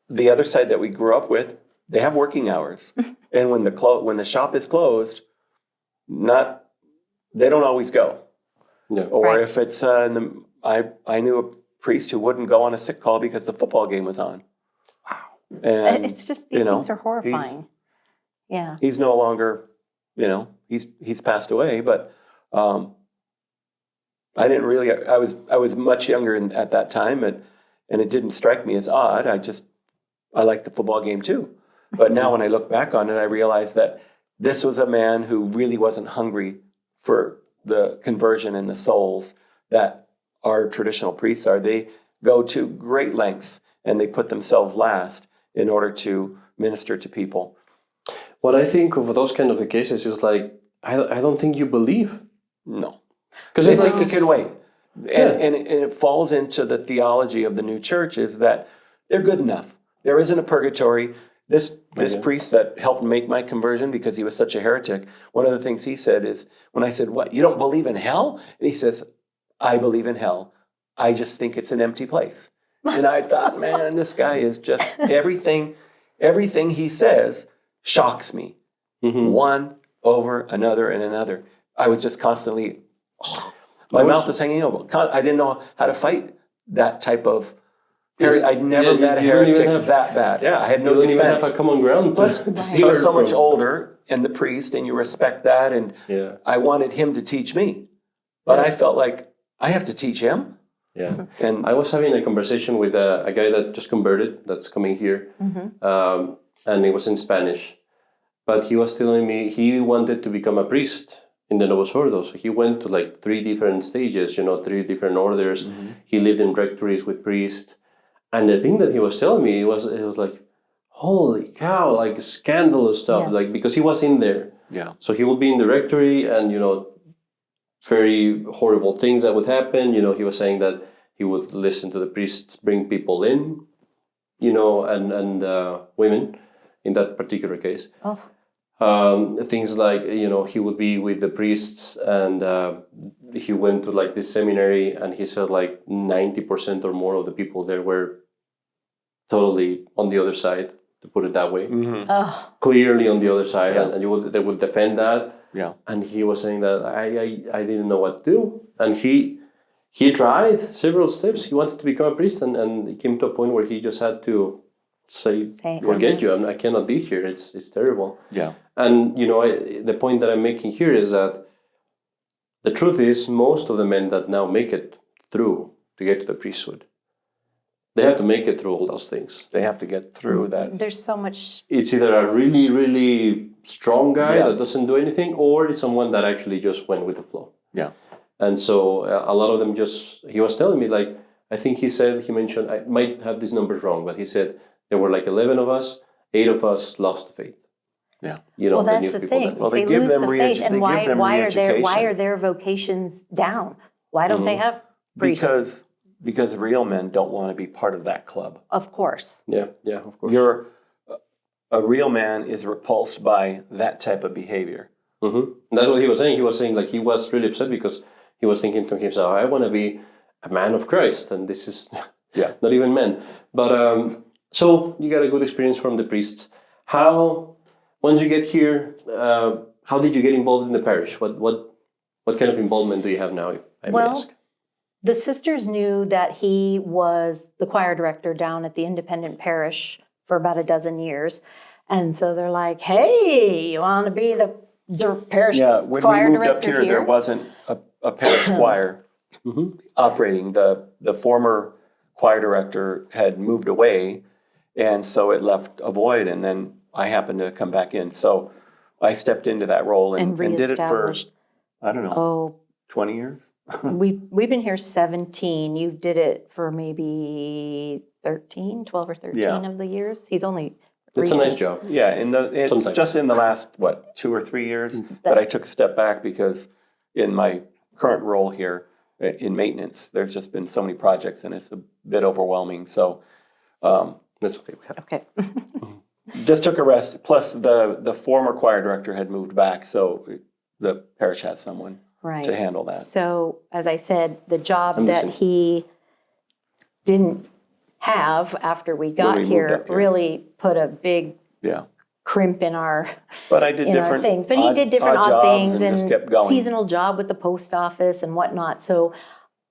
The other side that we grew up with, they have working hours, and when the shop is closed, they don't always go. Yeah. Or Right. if it's I knew a priest who wouldn't go on a sick call because the football game was on. Wow. And It's just, these things are horrifying. Yeah. he's no longer, he's passed away, but I didn't really, I was much younger at that time, and it didn't strike me as odd. I liked the football game too. But now when I look back on it, I realize that this was a man who really wasn't hungry for the conversion and the souls that our traditional priests are. They go to great lengths and they put themselves last in order to minister to people. What I think of those kind of cases is like, I don't think you believe. No. Because They it's like, think you can wait. Yeah. And it falls into the theology of the new church is that they're good enough. There isn't a purgatory. This priest that helped make my conversion because he was such a heretic, one of the things he said is, when I said, "What, you don't believe in hell?" And he says, "I believe in hell. I just think it's an empty place." And I thought, man, this guy is just everything he says shocks me. One over another and another. I was just constantly, my mouth was hanging open. I didn't know how to fight that type of. I'd never met a heretic that bad. Yeah, I had no You don't defense. even have a common ground. Plus, he was so much older, and the priest, and you respect that. And Yeah. I wanted him to teach me, but I felt like I have to teach him. Yeah. And I was having a conversation with a guy that just converted, that's coming here, and it was in Spanish. But he was telling me he wanted to become a priest in the Novus Ordo. So he went to like 3 different stages, 3 different orders. He lived in rectories with priests. And the thing that he was telling me, it was like, holy cow, like scandalous stuff, Yes. like because he was in there. yeah, So he would be in the rectory and, very horrible things that would happen. He was saying that he would listen to the priests bring people in, and women in that particular case. Oh, Things like, he would be with the priests and he went to like this seminary and he said like 90% or more of the people there were totally on the other side, to put it that way. oh, Clearly on the other side, Yeah. and they would defend that. yeah. And he was saying that I didn't know what to do. And he tried several steps. He wanted to become a priest and it came to a point where he just had to say forget you, I cannot be here. It's terrible. Yeah. And the point that I'm making here is that the truth is most of the men that now make it through to get to the priesthood, they have to make it through all those things. They have to get through that. there's so much. It's either a really, really strong guy Yeah. that doesn't do anything, or it's someone that actually just went with the flow. Yeah. And so a lot of them he was telling me, like, I think he mentioned, I might have these numbers wrong, but he said there were like 11 of us, 8 of us lost the faith. Yeah. Well, that's new the people thing. that- Well, they they give lose them the faith, and they give them why re-education. are their vocations down? Why don't they have priests? Because real men don't want to be part of that club. Of course. Yeah, of course. A real man is repulsed by that type of behavior. And that's what he was saying. He was saying like he was really upset because he was thinking to himself, I want to be a man of Christ, and this is not even men. But so you got a good experience from the priests. How, once you get here, how did you get involved in the parish? What kind of involvement do you have now, if I may ask? The sisters knew that he was the choir director down at the independent parish for about a dozen years. And so they're like, hey, you want to be the parish Yeah, when we choir moved director up here, there wasn't a parish choir operating. The former choir director had moved away, and so it left a void, and then I happened to come back in. So I stepped into that role and did it for, reestablished. I don't know, 20 years? We've been here 17. You did it for maybe 12 or 13 of the years. He's only It's a nice job. Yeah, it's Sometimes. just in the last, 2 or 3 years that I took a step back because in my current role here in maintenance, there's just been so many projects and it's a bit overwhelming. So That's okay. We have. Okay. just took a rest. Plus the former choir director had moved back, so the parish had someone Right. to handle that. So, as I said, the job I'm that listening. he didn't have after we got we moved here up here. really put a big Yeah. crimp in our But I did in our different things. But he did different odd jobs things and just kept going. seasonal job with the post office and whatnot. So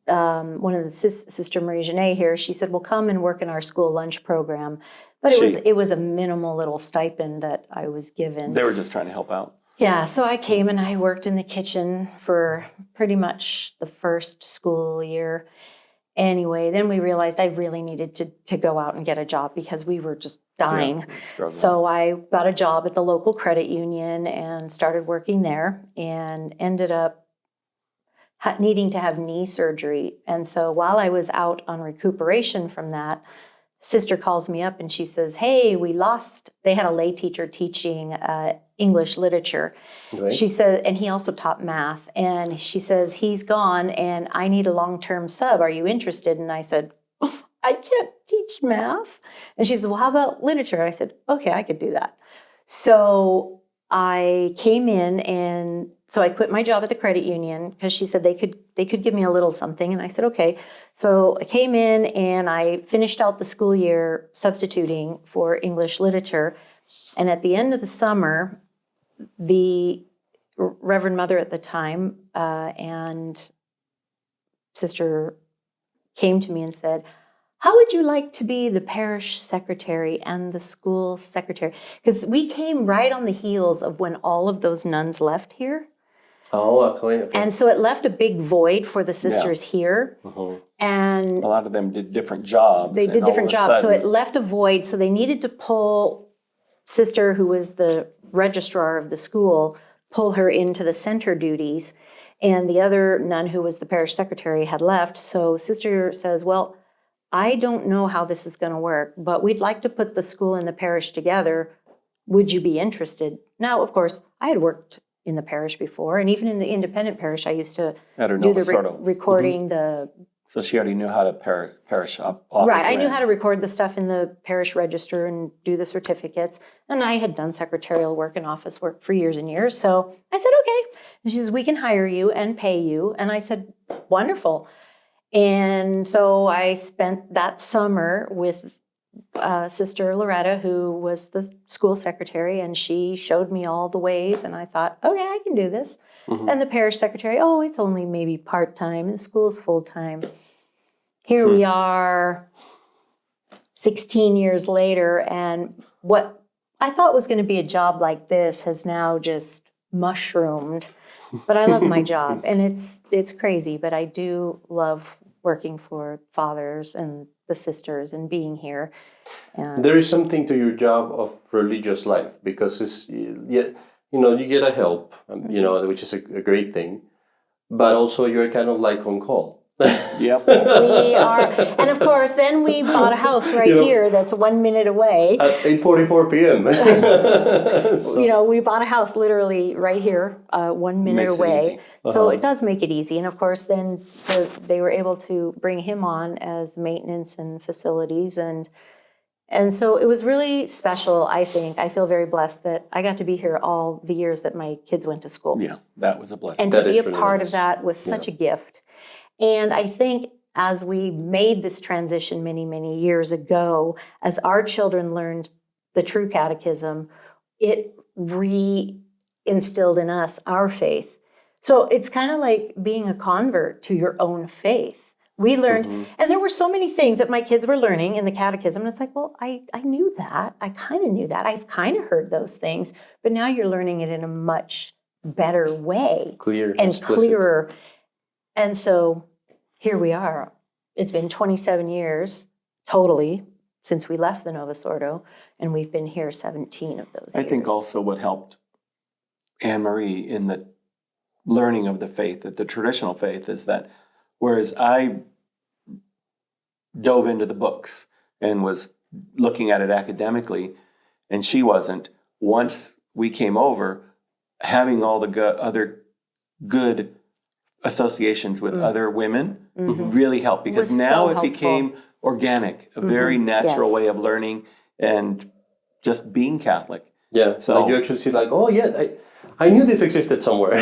one of the Sister Marie Genet here, she said, "Well, come and work in our school lunch program." But it was a minimal little stipend that I was given. They were just trying to help out. Yeah, so I came and I worked in the kitchen for pretty much the first school year. Anyway, then we realized I really needed to go out and get a job because we were just dying. Yeah, struggling. So I got a job at the local credit union and started working there and ended up needing to have knee surgery. And so while I was out on recuperation from that, sister calls me up and she says, "Hey, they had a lay teacher teaching English literature." Right. She said, and he also taught math. And she says, "He's gone and I need a long-term sub. Are you interested?" And I said, I can't teach math. And she said, well, how about literature? I said, okay, I could do that. So I came in, and so I quit my job at the credit union because she said they could give me a little something. And I said, okay. So I came in and I finished out the school year substituting for English literature. And at the end of the summer, the Reverend Mother at the time and sister came to me and said, how would you like to be the parish secretary and the school secretary? Because we came right on the heels of when all of those nuns left here. Oh, okay. And so it left a big void for the sisters here. And A lot of them did different jobs. they and did all different of a jobs. So sudden- it left a void. So they needed to pull sister, who was the registrar of the school, pull her into the center duties. And the other nun, who was the parish secretary, had left. So sister says, well, I don't know how this is going to work, but we'd like to put the school and the parish together. Would you be interested? Now, of course, I had worked in the parish before, and even in the independent parish, I used to At her do Nova the Sordo. recording, the So she already knew how to parish office. right. I knew how to record the stuff in the parish register and do the certificates, and I had done secretarial work and office work for years and years. So I said, okay. And she says, we can hire you and pay you, and I said, wonderful. And so I spent that summer with Sister Loretta, who was the school secretary, and she showed me all the ways, and I thought, okay, I can do this. And the parish secretary, oh, it's only maybe part-time, and the school's full-time. Here we are 16 years later, and what I thought was going to be a job like this has now just mushroomed. But I love my job, and it's crazy, but I do love working for fathers and the sisters and being here. And There is something to your job of religious life because it's, yeah, you get a help, which is a great thing, but also you're kind of like on call. Yep. we are, and of course, then we bought a house right here that's 1 minute away. At 8:44 p.m. We bought a house literally right here, 1 minute Makes it away. easy. So it does make it easy. And of course, then they were able to bring him on as maintenance and facilities. And so it was really special, I think. I feel very blessed that I got to be here all the years that my kids went to school. Yeah, that was a blessing. And That to be is a really part nice. of that was such a gift. And I think as we made this transition many, many years ago, as our children learned the true catechism, it re-instilled in us our faith. So it's kind of like being a convert to your own faith. We learned, and there were so many things that my kids were learning in the catechism. And it's like, well, I knew that. I kind of knew that. I've kind of heard those things. But now you're learning it in a much better way. Clear, and explicit. clearer. And so here we are. It's been 27 years totally since we left the Nova Sordo, and we've been here 17 of those I years. think also what helped Anne-Marie in the learning of the faith, the traditional faith, is that whereas I dove into the books and was looking at it academically, and she wasn't, once we came over, having all the other good associations with other women really helped, because Was now so it helpful. became organic, a very natural Yes. way of learning and just being Catholic. Yeah, So- like you actually see, like, oh yeah, I knew this existed somewhere.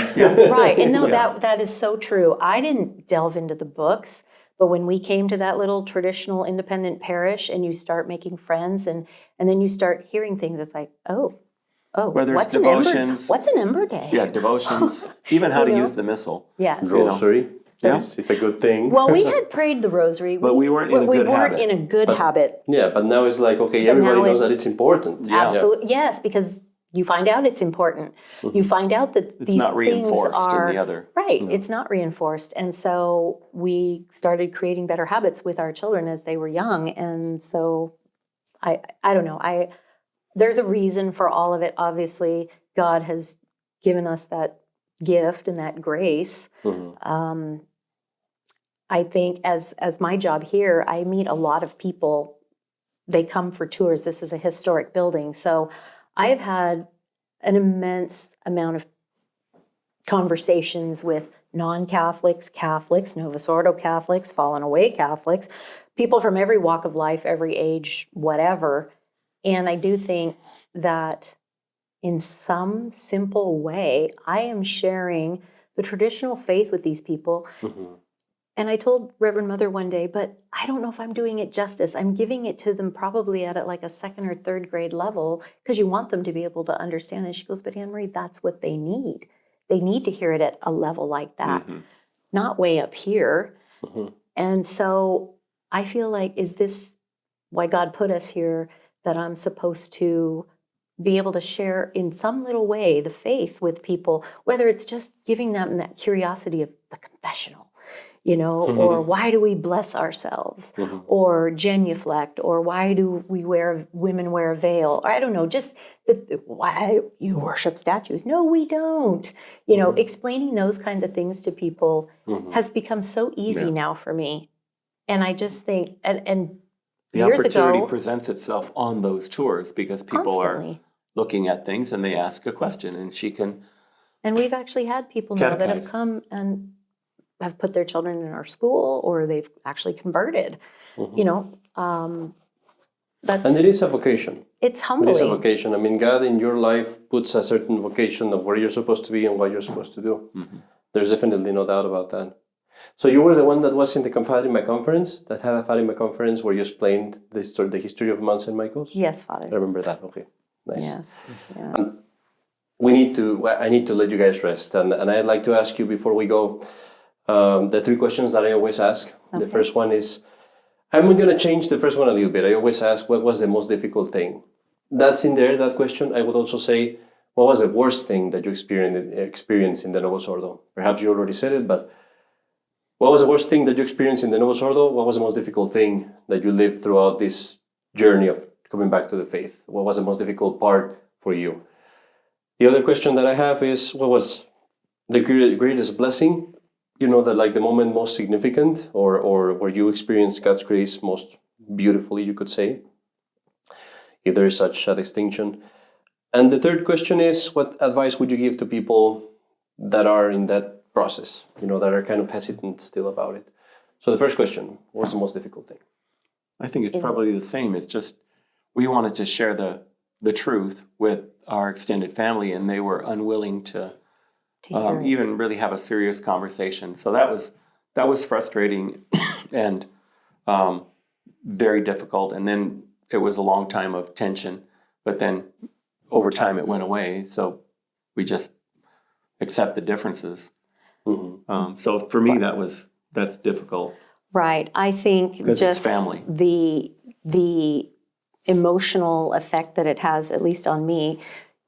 Right, and no, Yeah. that is so true. I didn't delve into the books, but when we came to that little traditional independent parish and you start making friends and then you start hearing things, it's like, oh, Whether it's what's an ember? devotions. What's an ember day? Yeah, devotions, even how to You know? use the missal. Yes. Rosary, Yeah. it's a good thing. Well, we had prayed the rosary, But we weren't in a good habit. in a good habit. Yeah, but now it's like, okay, But everybody now knows it's- that it's important. Yeah. Absolutely, yes, because you find out it's important. You find out that It's these not reinforced things are in the other. right. It's not reinforced, and so we started creating better habits with our children as they were young. And so, I don't know. There's a reason for all of it. Obviously, God has given us that gift and that grace. I think as my job here, I meet a lot of people. They come for tours. This is a historic building. So I have had an immense amount of conversations with non-Catholics, Catholics, Novus Ordo Catholics, fallen away Catholics, people from every walk of life, every age, whatever. And I do think that in some simple way, I am sharing the traditional faith with these people. And I told Reverend Mother one day, but I don't know if I'm doing it justice. I'm giving it to them probably at like a second or third grade level because you want them to be able to understand. And she goes, but Anne Marie, that's what they need. They need to hear it at a level like that, not way up here. And so I feel like, is this why God put us here, that I'm supposed to be able to share in some little way the faith with people, whether it's just giving them that curiosity of the confessional, or why do we bless ourselves, or genuflect, or why do women wear a veil, or I don't know, just why you worship statues. No, we don't. Explaining those kinds of things to people has become so easy now for me. And I just think, and the years opportunity ago, presents itself on those tours because people constantly are looking at things and they ask a question, and she can. And we've actually had people now that have Catechize. come and have put their children in our school, or they've actually converted. That's, And it is a vocation. it's It humbling. is a vocation. I mean, God in your life puts a certain vocation of where you're supposed to be and what you're supposed to do. There's definitely no doubt about that. So you were the one that was in the Fatima conference, that had a Fatima conference where you explained the history of Mount St. Michael's? Yes, I Father. remember that. Okay, nice. Yes. Yeah. I need to let you guys rest. And I'd like to ask you before we go, the three questions that I always ask. Okay. The first one is, I'm going to change the first one a little bit. I always ask, what was the most difficult thing? That's in there, that question. I would also say, what was the worst thing that you experienced in the Novus Ordo? Perhaps you already said it, but what was the worst thing that you experienced in the Novus Ordo? What was the most difficult thing that you lived throughout this journey of coming back to the faith? What was the most difficult part for you? The other question that I have is, what was the greatest blessing? That like the moment most significant, or where you experienced God's grace most beautifully, you could say, if there is such a distinction. And the third question is, what advice would you give to people that are in that process, that are kind of hesitant still about it? So the first question, what's the most difficult thing? I think it's probably the same. It's just we wanted to share the truth with our extended family, and they were unwilling to hear it. even really have a serious conversation. So that was frustrating and very difficult. And then it was a long time of tension, but then over time it went away. So we just accept the differences. So for me, that's difficult. Right. I think Because it's just family. the emotional effect that it has, at least on me,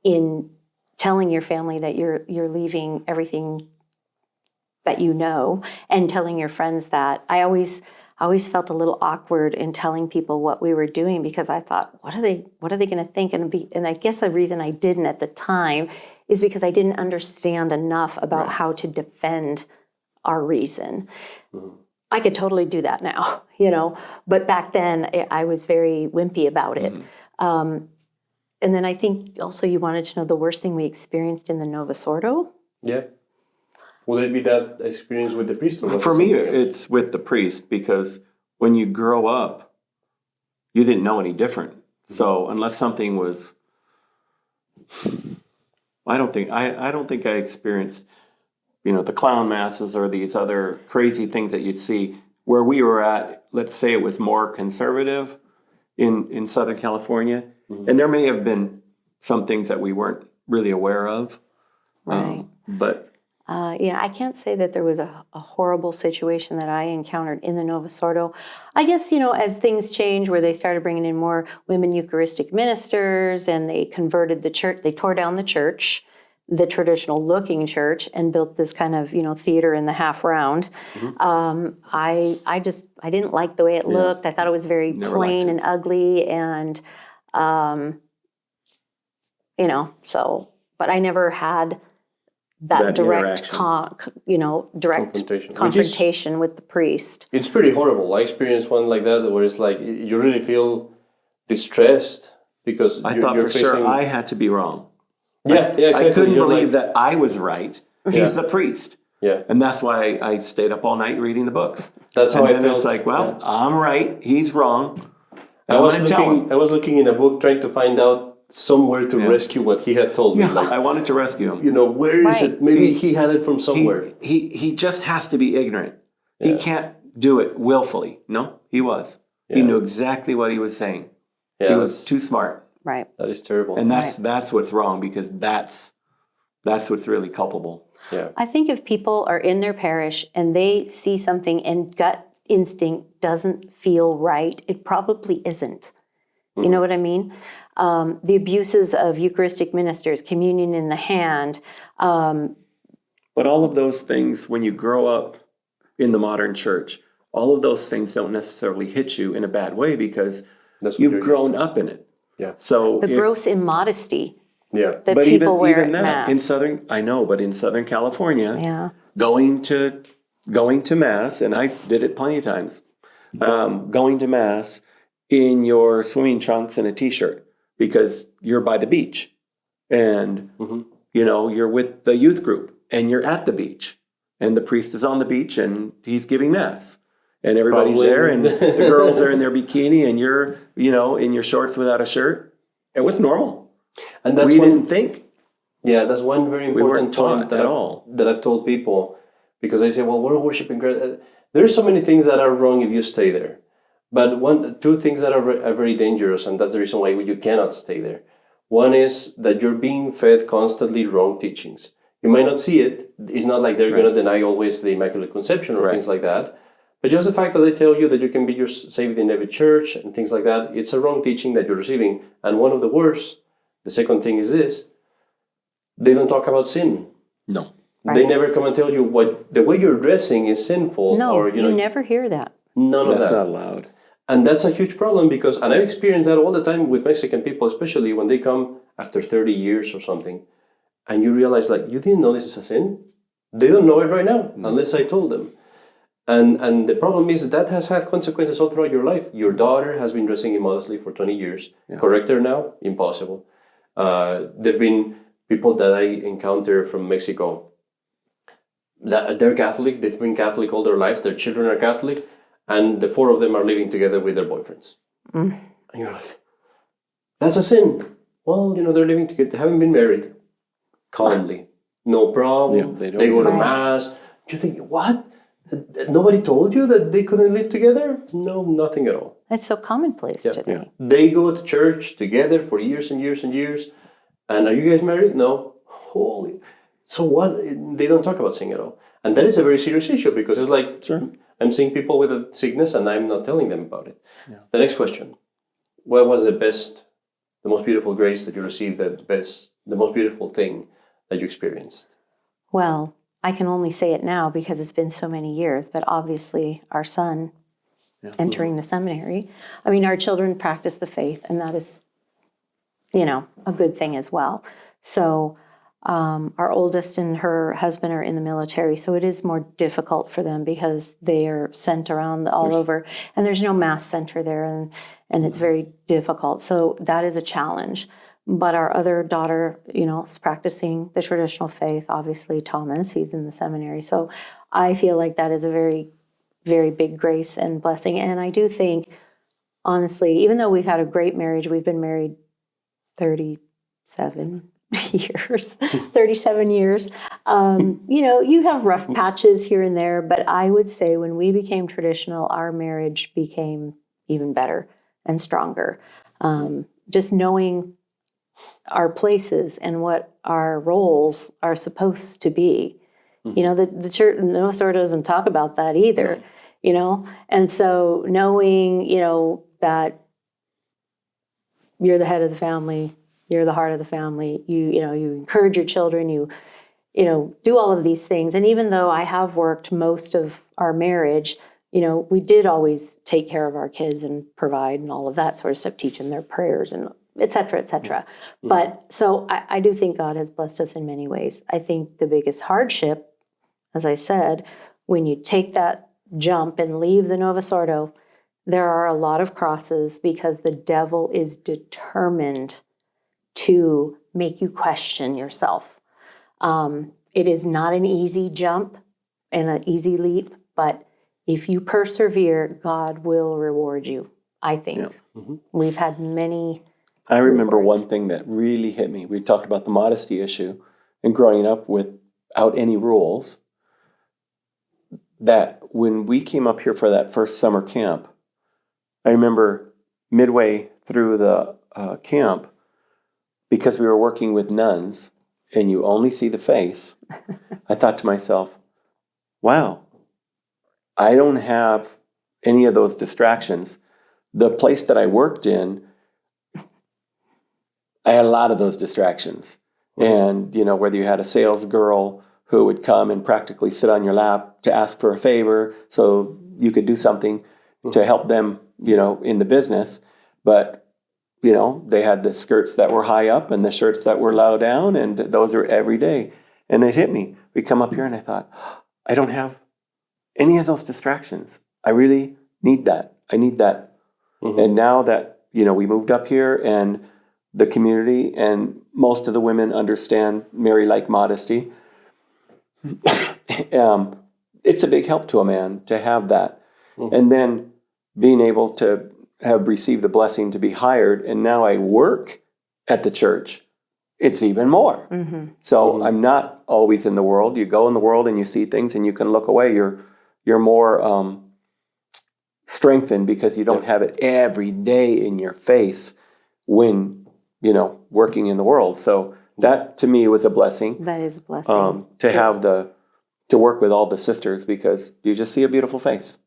in telling your family that you're leaving everything that you know, and telling your friends that. I always felt a little awkward in telling people what we were doing, because I thought, what are they going to think? And I guess the reason I didn't at the time is because I didn't understand enough about how to defend our reason. I could totally do that now, but back then I was very wimpy about it. And then I think also you wanted to know the worst thing we experienced in the Novus Ordo. Yeah. Will it be that experience with the priest? Or For me, it's with the priest, because when you grow up, you didn't know any different. So unless something was, I don't think I experienced, the clown masses or these other crazy things that you'd see. Where we were at, let's say it was more conservative in Southern California, and there may have been some things that we weren't really aware of. Right. But I can't say that there was a horrible situation that I encountered in the Novus Ordo. I guess, as things change, where they started bringing in more women Eucharistic ministers, and they converted the church, they tore down the church, the traditional looking church, and built this kind of, theater in the half round. I didn't like the way it looked. I thought it was very plain and ugly, and, but I never had that direct, confrontation with the priest. It's pretty horrible. I experienced one like that, where it's like you really feel distressed because I thought you're for facing... sure I had to be wrong. Yeah, exactly. I couldn't You're believe like... that I was right. He's the priest. Yeah. And that's why I stayed up all night reading the books. That's how and I then felt. it's like, well, I'm right, he's wrong. I I'm was gonna tell him. looking. I was looking in a book trying to find out somewhere to rescue what he had told me. Yeah, Like, I wanted to rescue him. you know, where is Right. it? Maybe he had it from somewhere. He just has to be ignorant. He Yeah. can't do it willfully. No, he was. He Yeah. knew exactly what he was saying. Yeah, He was too smart. Right. that is terrible. And that's what's wrong, because that's what's really culpable. Yeah. I think if people are in their parish and they see something and gut instinct doesn't feel right, it probably isn't. You know what I mean? The abuses of Eucharistic ministers, communion in the hand. But all of those things, when you grow up in the modern church, all of those things don't necessarily hit you in a bad way, because That's what you've you're grown up in it. Yeah. So The gross immodesty Yeah. that but people wear even at that Mass. in Southern California, Yeah. going to Mass, and I did it plenty of times, going to Mass in your swimming trunks and a t-shirt because you're by the beach, and you're with the youth group and you're at the beach, and the priest is on the beach and he's giving Mass, and everybody's Probably. there, and the girls are in their bikini, and you're in your shorts without a shirt. It was normal. And that's We one, didn't think. yeah, that's one very We weren't important point taught at all. that I've told people, because they say, well, we're worshiping Christ. There's so many things that are wrong if you stay there. But two things that are very dangerous, and that's the reason why you cannot stay there. One is that you're being fed constantly wrong teachings. You might not see it. It's not like they're going to deny always the Immaculate Conception or things like that. But just the fact that they tell you that you can be saved in every church and things like that, it's a wrong teaching that you're receiving. And one of the worst, the second thing is this: they don't talk about sin. No. They never come and tell you what the way you're dressing is sinful. No, or you never hear that. none of That's that. not allowed. And that's a huge problem, because, and I experience that all the time with Mexican people, especially when they come after 30 years or something, and you realize, like, you didn't know this is a sin? They don't know it right now, unless I told them. And the problem is that has had consequences all throughout your life. Your daughter has been dressing immodestly for 20 years. Yeah. Correct her now? Impossible. There have been people that I encounter from Mexico that they're Catholic, they've been Catholic all their lives, their children are Catholic, and the four of them are living together with their boyfriends. And you're like, that's a sin. Well, they're living together, they haven't been married. Calmly. No problem. Yeah, they go to Right. Mass. You think, what? Nobody told you that they couldn't live together? No, nothing at all. It's so commonplace today. They go to church together for years and years and years. And are you guys married? No. Holy. So what? They don't talk about sin at all. And that is a very serious issue, because it's like, I'm seeing people with a sickness and I'm not telling them about it. Yeah. The next question. What was the most beautiful grace that you received, the most beautiful thing that you experienced? Well, I can only say it now because it's been so many years, but obviously our son entering the seminary. I mean, our children practice the faith, and that is, a good thing as well. So our oldest and her husband are in the military, so it is more difficult for them because they are sent around all over, and there's no Mass center there, and it's very difficult. So that is a challenge. But our other daughter, is practicing the traditional faith. Obviously, Thomas, he's in the seminary. So I feel like that is a very, very big grace and blessing. And I do think, honestly, even though we've had a great marriage, we've been married 37 years, 37 years. You have rough patches here and there, but I would say when we became traditional, our marriage became even better and stronger. Just knowing our places and what our roles are supposed to be. The church, no sort of doesn't talk about that either, And so knowing, that you're the head of the family, you're the heart of the family, you encourage your children, you do all of these things. And even though I have worked most of our marriage, we did always take care of our kids and provide and all of that sort of stuff, teach them their prayers and et cetera, et cetera. But so I do think God has blessed us in many ways. I think the biggest hardship, as I said, when you take that jump and leave the Novus Ordo, there are a lot of crosses because the devil is determined to make you question yourself. It is not an easy jump. an easy leap, but if you persevere, God will reward you, I think. We've had many. I remember rewards. one thing that really hit me. We talked about the modesty issue and growing up without any rules. That when we came up here for that first summer camp, I remember midway through the camp, because we were working with nuns and you only see the face, I thought to myself, wow, I don't have any of those distractions. The place that I worked in, I had a lot of those distractions. And, you know, whether you had a sales girl who would come and practically sit on your lap to ask for a favor so you could do something to help them, you know, in the business. But, you know, they had the skirts that were high up and the shirts that were low down, and those were every day. And it hit me. We come up here and I thought, I don't have any of those distractions. I really need that. I need that. And now that, you know, we moved up here and the community and most of the women understand Mary-like modesty, it's a big help to a man to have that. And then being able to have received the blessing to be hired, and now I work at the church, it's even more. So I'm not always in the world. You go in the world and you see things and you can look away. You're more strengthened because you don't have it every day in your face when, you know, working in the world. So that to me was a blessing. That is a blessing. To work with all the sisters, because you just see a beautiful face.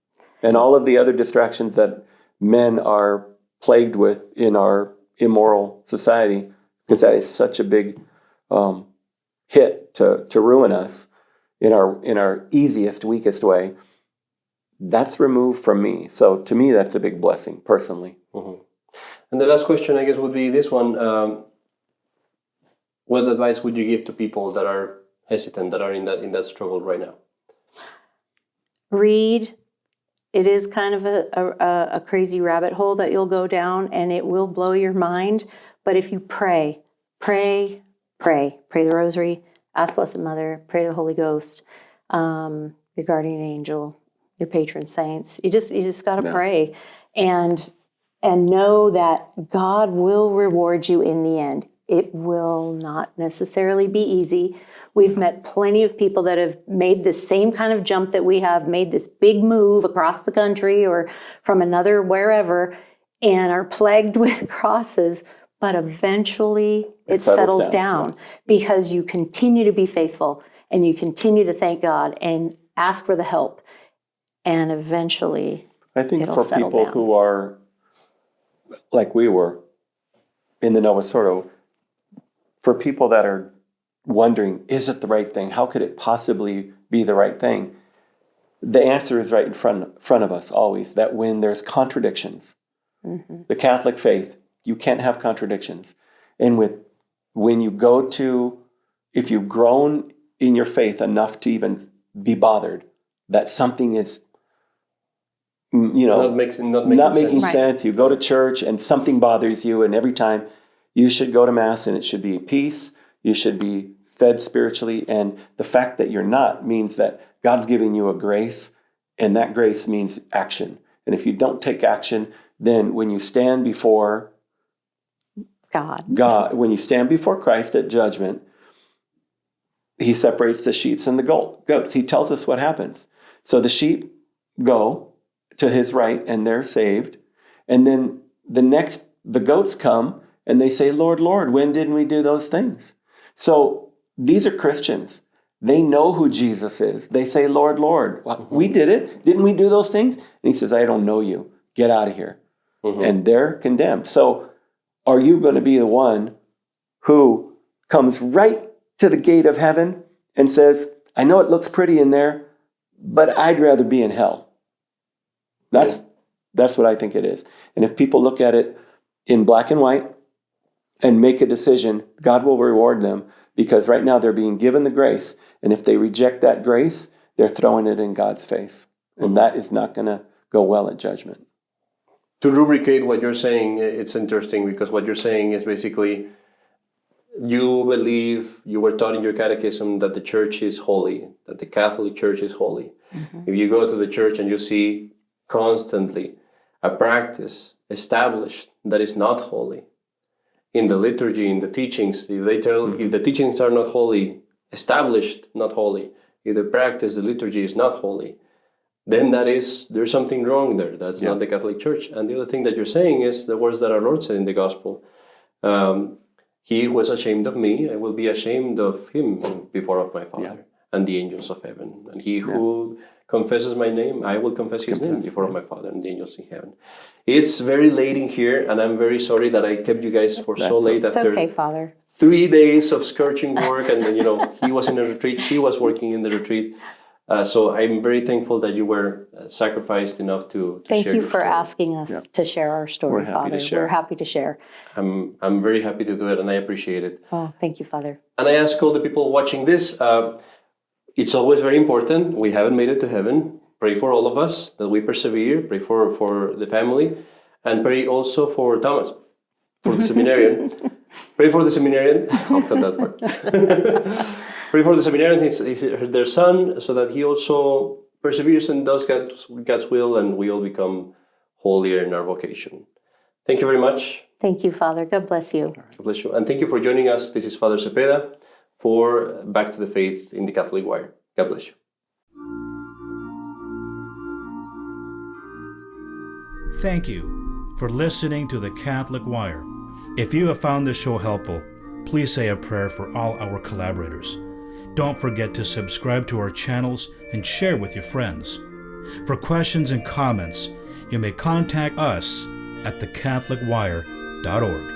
And all of the other distractions that men are plagued with in our immoral society, because that is such a big hit to ruin us in our easiest, weakest way, that's removed from me. So to me, that's a big blessing, personally. And the last question, I guess, would be this one. What advice would you give to people that are hesitant, that are in that struggle right now? Read. It is kind of a crazy rabbit hole that you'll go down, and it will blow your mind. But if you pray the rosary, ask Blessed Mother, pray to the Holy Ghost, your guardian angel, your patron saints. You just got to pray and know that God will reward you in the end. It will not necessarily be easy. We've met plenty of people that have made the same kind of jump that we have, made this big move across the country or from another wherever, and are plagued with crosses, but eventually it settles down because you continue to be faithful and you continue to thank God and ask for the help, and eventually I think it'll for settle people down. who are like we were in the Nova Sordo, for people that are wondering, is it the right thing? How could it possibly be the right thing? The answer is right in front of us always, that when there's contradictions, the Catholic faith, you can't have contradictions. And when you go to, if you've grown in your faith enough to even be bothered, that something is, you know, not making sense. You go to church and something bothers you, and every time you should go to Mass and it should be peace. You should be fed spiritually. And the fact that you're not means that God's giving you a grace, and that grace means action. And if you don't take action, then when you stand before God, when you stand before Christ at judgment, He separates the sheep and the goats. He tells us what happens. So the sheep go to His right and they're saved. And then the goats come and they say, Lord, Lord, when didn't we do those things? So these are Christians. They know who Jesus is. They say, Lord, Lord, we did it. Didn't we do those things? And He says, I don't know you. Get out of here. And they're condemned. So are you going to be the one who comes right to the gate of heaven and says, I know it looks pretty in there, but I'd rather be in hell? That's what I think it is. And if people look at it in black and white and make a decision, God will reward them, because right now they're being given the grace. And if they reject that grace, they're throwing it in God's face. And that is not going to go well at judgment. To rubricate what you're saying, it's interesting, because what you're saying is basically you believe, you were taught in your catechism that the church is holy, that the Catholic Church is holy. If you go to the church and you see constantly a practice established that is not holy, in the liturgy, in the teachings, if the teachings are not holy, established not holy, if the practice, the liturgy is not holy, then there's something wrong there. That's not the Catholic Church. And the other thing that you're saying is the words that our Lord said in the Gospel. He who was ashamed of me, I will be ashamed of him before of my Father and the angels of heaven. And he who confesses my name, I will confess his name before of my Father and the angels in heaven. It's very late in here, and I'm very sorry that I kept you guys for so late It's after okay, Father. 3 days of scourging work. And then, he was in a retreat, she was working in the retreat. So I'm very thankful that you were sacrificed enough to Thank share you your for story. asking us to share our story, We're happy to Father. share. We're happy to share. I'm very happy to do it, and I appreciate it. Oh, thank you, Father. And I ask all the people watching this, it's always very important. We haven't made it to heaven. Pray for all of us that we persevere. Pray for the family, and pray also for Thomas, for the seminarian. Pray for the seminarian. I'll cut that part. Pray for the seminarian, their son, so that he also perseveres and does God's will, and we all become holier in our vocation. Thank you very much. Thank you, Father. God bless you. God bless you. And thank you for joining us. This is Father Cepeda for Back to the Faith in the Catholic Wire. God bless you. Thank you for listening to the Catholic Wire. If you have found this show helpful, please say a prayer for all our collaborators. Don't forget to subscribe to our channels and share with your friends. For questions and comments, you may contact us at thecatholicwire.org.